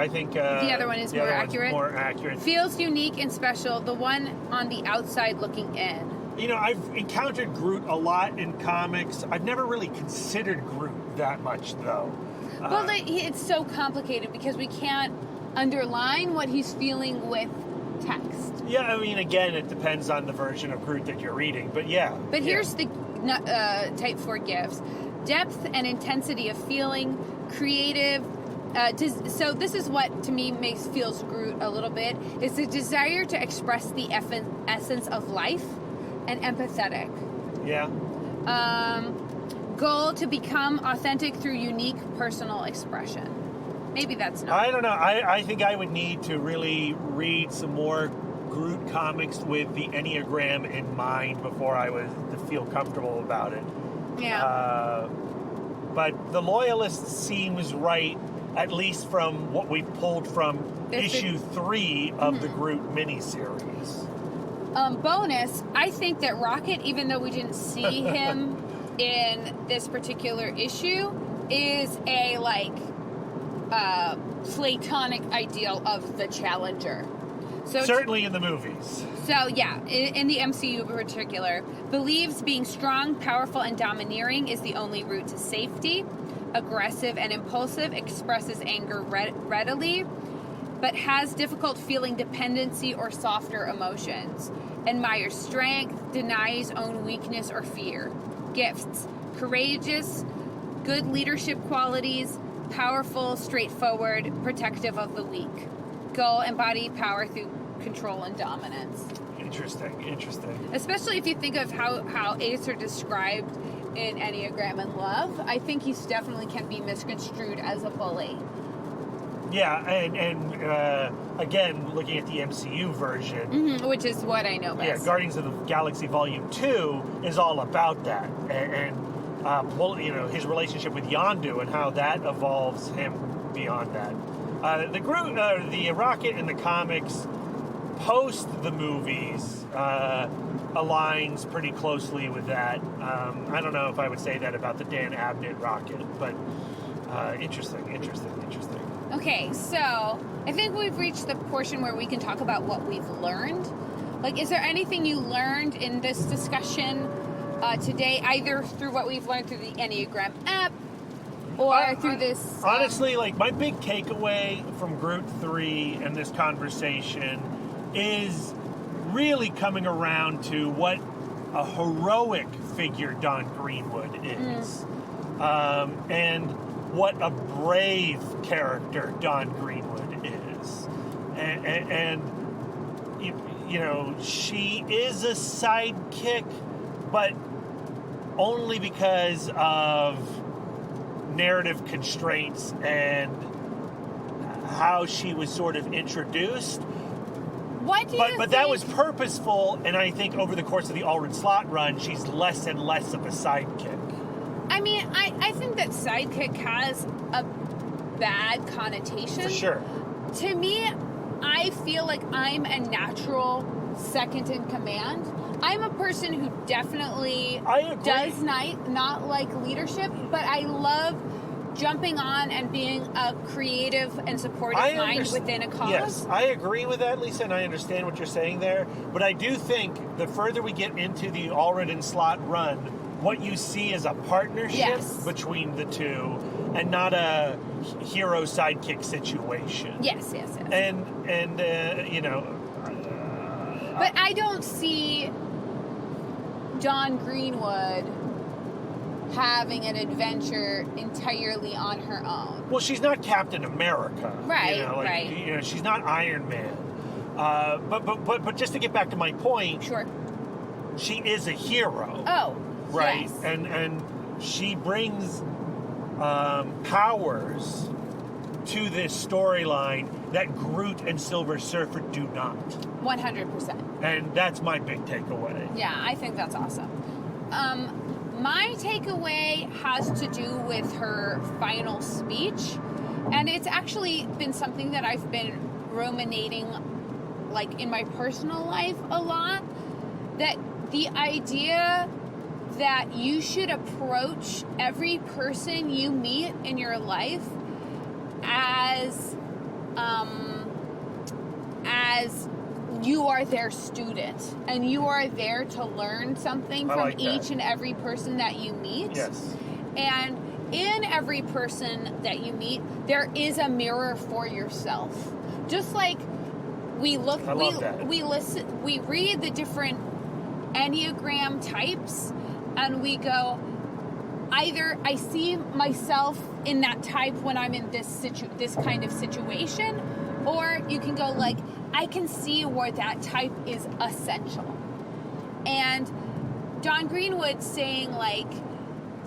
other one is more accurate. More accurate. Feels unique and special. The one on the outside looking in. You know, I've encountered Groot a lot in comics. I've never really considered Groot that much, though. Well, it's so complicated because we can't underline what he's feeling with text. Yeah, I mean, again, it depends on the version of Groot that you're reading, but yeah. But here's the type 4 gifts. Depth and intensity of feeling, creative. So this is what, to me, feels Groot a little bit, is the desire to express the essence of life and empathetic. Yeah. Goal to become authentic through unique personal expression. Maybe that's not. I don't know. I think I would need to really read some more Groot comics with the Enneagram in mind before I was to feel comfortable about it. Yeah. But the loyalist seems right, at least from what we've pulled from issue 3 of the Groot miniseries. Bonus, I think that Rocket, even though we didn't see him in this particular issue, is a, platonic ideal of the Challenger. So certainly in the movies. So, yeah, in the MCU in particular, believes being strong, powerful, and domineering is the only route to safety. Aggressive and impulsive, expresses anger readily, but has difficult feeling dependency or softer emotions. Admires strength, denies own weakness or fear. Gifts: courageous, good leadership qualities, powerful, straightforward, protective of the weak. Goal: embody power through control and dominance. Interesting. Especially if you think of how Ace are described in Enneagram and Love, I think he definitely can be misconstrued as a bully. Yeah, and again, looking at the MCU version, which is what I know best. Yeah, Guardians of the Galaxy Volume 2 is all about that, and his relationship with Yondu and how that evolves him beyond that. The Rocket in the comics post the movies aligns pretty closely with that. I don't know if I would say that about the Dan Abnett Rocket, but interesting. Okay, so I think we've reached the portion where we can talk about what we've learned. Is there anything you learned in this discussion today, either through what we've learned through the Enneagram app or through this? Honestly, my big takeaway from Groot 3 and this conversation is really coming around to what a heroic figure Dawn Greenwood is. And what a brave character Dawn Greenwood is. And you know, she is a sidekick, but only because of narrative constraints and how she was sort of introduced. What do you think? But that was purposeful, and I think over the course of the Allred Slott run, she's less and less of a sidekick. I mean, I think that sidekick has a bad connotation. For sure. To me, I feel like I'm a natural second in command. I'm a person who definitely does not like leadership, but I love jumping on and being a creative and supportive mind within a cause. Yes, I agree with that, Lisa, and I understand what you're saying there. But I do think the further we get into the Allred and Slott run, what you see is a partnership between the two and not a hero sidekick situation. Yes. And you know... but I don't see Dawn Greenwood having an adventure entirely on her own. Well, she's not Captain America. Right, you know, like, right. You know, she's not Iron Man. But just to get back to my point... Sure. She is a hero. Oh, right. Yes. And she brings powers to this storyline that Groot and Silver Surfer do not. 100%. And that's my big takeaway. Yeah, I think that's awesome. My takeaway has to do with her final speech, and it's actually been something that I've been ruminating, like, in my personal life a lot, that the idea that you should approach every person you meet in your life as you are their student, and you are there to learn something from each and every person that you meet. Yes. And in every person that you meet, there is a mirror for yourself. Just like we listen, we read the different Enneagram types, and we go, either I see myself in that type when I'm in this kind of situation, or you can go like, I can see where that type is essential. And Dawn Greenwood saying, like,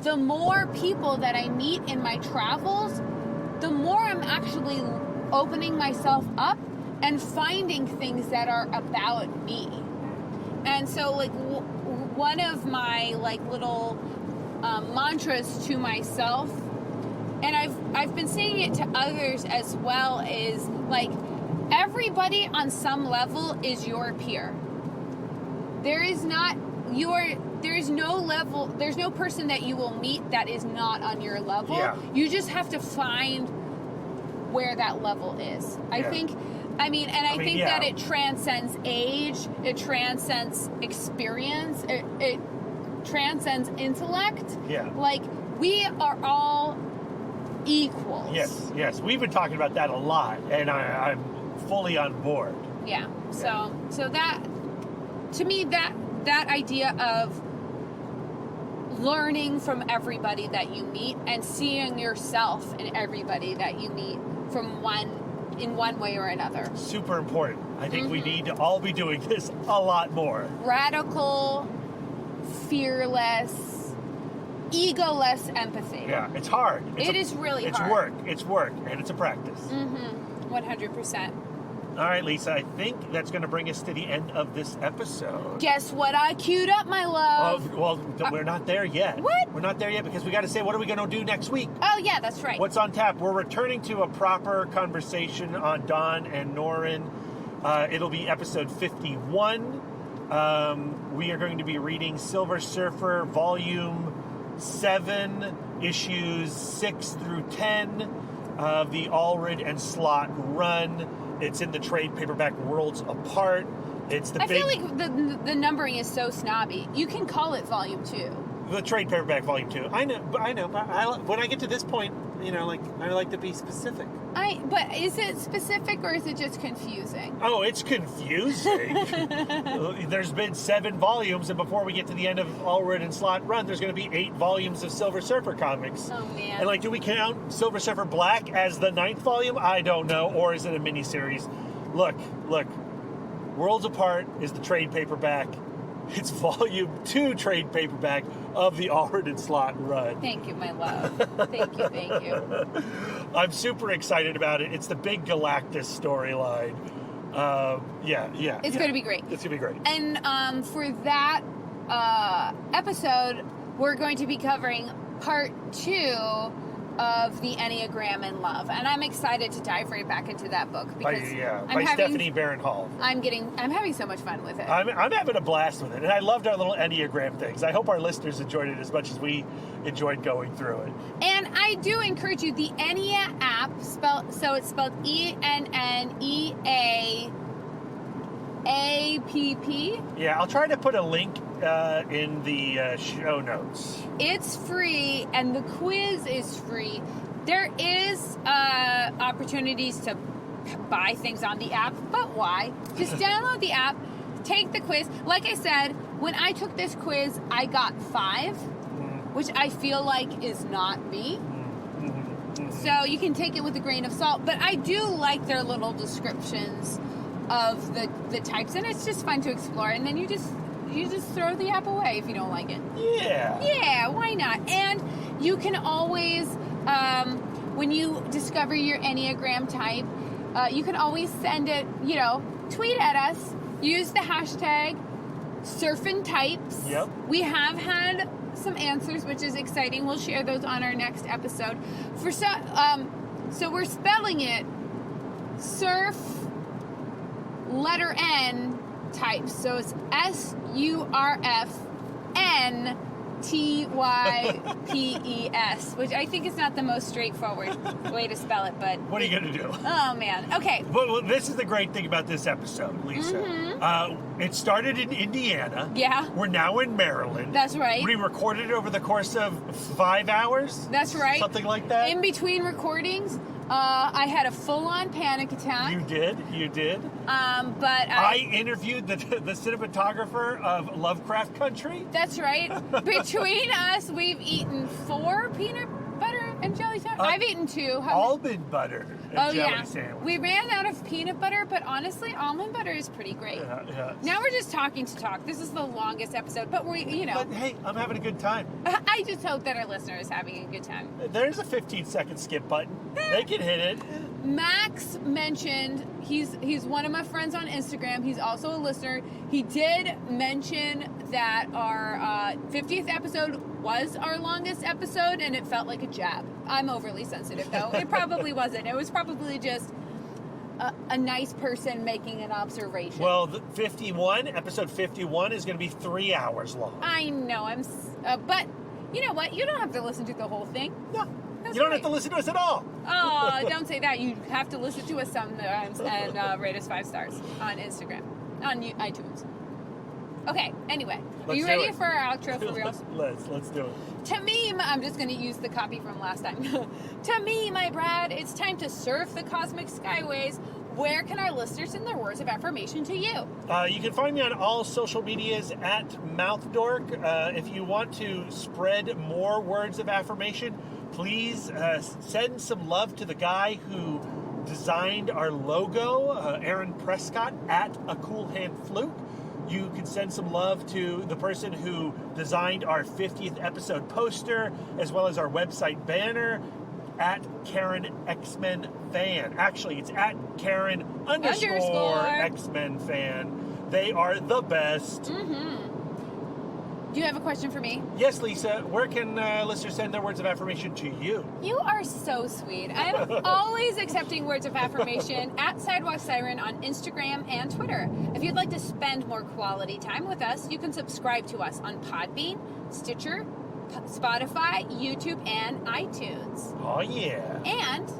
the more people that I meet in my travels, the more I'm actually opening myself up and finding things that are about me. And so, like, one of my, like, little mantras to myself, and I've been saying it to others as well, is, like, everybody on some level is your peer. There's no person that you will meet that is not on your level. Yeah. You just have to find where that level is. I think that it transcends age, it transcends experience, it transcends intellect. Yeah. Like, we are all equals. Yes. We've been talking about that a lot, and I'm fully on board. Yeah. So that, to me, that idea of learning from everybody that you meet and seeing yourself in everybody that you meet in one way or another. Super important. I think we need to all be doing this a lot more. Radical, fearless, egoless empathy. Yeah, it's hard. It is really hard. It's work, and it's a practice. 100%. All right, Lisa, I think that's going to bring us to the end of this episode. Guess what I queued up, my love? We're not there yet. What? We're not there yet because we got to say, what are we going to do next week? Oh, yeah, that's right. What's on tap? We're returning to a proper conversation on Dawn and Norrin. It'll be episode 51. We are going to be reading Silver Surfer Volume 7, issues 6 through 10 of the Allred and Slott run. It's in the trade paperback Worlds Apart. I feel like the numbering is so snobby. You can call it Volume 2. The trade paperback Volume 2. I know. But when I get to this point, I like to be specific. But is it specific or is it just confusing? Oh, it's confusing. There's been 7 volumes, and before we get to the end of Allred and Slott run, there's going to be 8 volumes of Silver Surfer comics. Oh, man. And do we count Silver Surfer Black as the 9th volume? I don't know. Or is it a miniseries? Look. Worlds Apart is the trade paperback. It's volume 2 trade paperback of the Allred and Slott run. Thank you, my love. Thank you. I'm super excited about it. It's the big Galactus storyline. It's going to be great. It's going to be great. And for that episode, we're going to be covering part 2 of the Enneagram in Love, and I'm excited to dive right back into that book by Stephanie Barron Hall. I'm having so much fun with it. I'm having a blast with it, and I loved our little Enneagram things. I hope our listeners enjoyed it as much as we enjoyed going through it. And I do encourage you, the Ennea app, it's spelled ENNEAAPP. Yeah, I'll try to put a link in the show notes. It's free, and the quiz is free. There is opportunities to buy things on the app, but why? Just download the app, take the quiz. Like I said, when I took this quiz, I got 5, which I feel like is not me. So you can take it with a grain of salt, but I do like their little descriptions of the types, and it's just fun to explore. And then you just throw the app away if you don't like it. Yeah, why not? And you can always when you discover your Enneagram type, you can always send it, tweet at us, use the hashtag #SurfinTypes. Yep. We have had some answers, which is exciting. We'll share those on our next episode. So we're spelling it surf letter N types. So it's SURFNTYPES, which I think is not the most straightforward way to spell it, but what are you going to do? Oh man. Okay. Well, this is the great thing about this episode, Lisa. It started in Indiana. Yeah. We're now in Maryland. That's right. We recorded it over the course of 5 hours. That's right. Something like that. In between recordings, I had a full-on panic attack. You did. But I interviewed the cinematographer of Lovecraft Country. That's right. Between us, we've eaten 4 peanut butter and jelly sandwiches. I've eaten 2. Almond butter and jelly sandwich. We ran out of peanut butter, but honestly, almond butter is pretty great. Yeah. Now we're just talking to talk. This is the longest episode, but But hey, I'm having a good time. I just hope that our listener is having a good time. There's a 15-second skip button. They can hit it. Max mentioned, he's one of my friends on Instagram. He's also a listener. He did mention that our 50th episode was our longest episode, and it felt like a jab. I'm overly sensitive, though. It probably wasn't. It was probably just a nice person making an observation. Well, episode 51 is going to be 3 hours long. I know. But you know what? You don't have to listen to the whole thing. No. You don't have to listen to us at all. Oh, don't say that. You have to listen to us sometimes and rate us 5 stars on Instagram, on iTunes. Okay, anyway. Are you ready for our outro for real? Let's do it. Tamim, I'm just going to use the copy from last time. Tamim, my Brad, it's time to surf the cosmic skyways. Where can our listeners send their words of affirmation to you? You can find me on all social medias at MouthDork. If you want to spread more words of affirmation, please send some love to the guy who designed our logo, Aaron Prescott, at A Cool Hand Fluke. You can send some love to the person who designed our 50th episode poster, as well as our website banner, at Karen X-Men Fan. Actually, it's at Karen _ X-Men Fan. They are the best. Do you have a question for me? Yes, Lisa. Where can listeners send their words of affirmation to you? You are so sweet. I'm always accepting words of affirmation at Sidewalk Siren on Instagram and Twitter. If you'd like to spend more quality time with us, you can subscribe to us on Podbean, Stitcher, Spotify, YouTube, and iTunes. Oh, yeah. And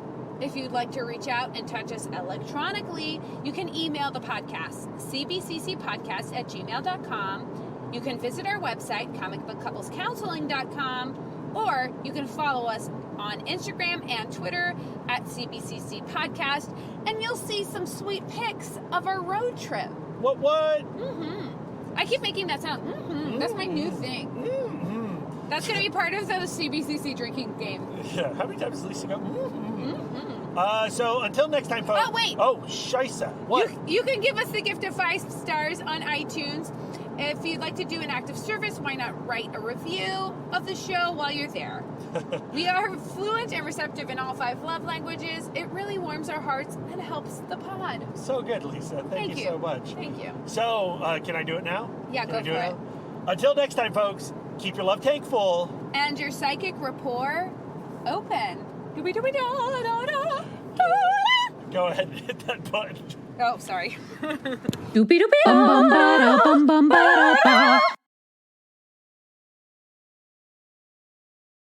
if you'd like to reach out and touch us electronically, you can email the podcast, cbccpodcast@gmail.com. You can visit our website, comicbookcouplescounseling.com, Or you can follow us on Instagram and Twitter at CBCC Podcast, and you'll see some sweet pics of our road trip. What? I keep making that sound. That's my new thing. That's going to be part of the CBCC drinking game. Yeah, how many times does Lisa go? So until next time, folks. Oh, wait. Oh, scheisse. What? You can give us the gift of 5 stars on iTunes. If you'd like to do an act of service, why not write a review of the show while you're there? We are fluent and receptive in all 5 love languages. It really warms our hearts and helps the pod. So good, Lisa. Thank you so much. Thank you. So, can I do it now? Yeah, go for it. Until next time, folks, keep your love tank full. And your psychic rapport open. Doobie-doobie-da-da-da. Go ahead and hit that button. Oh, sorry. Doopy doopy bum bum ba da bum bum ba da ba.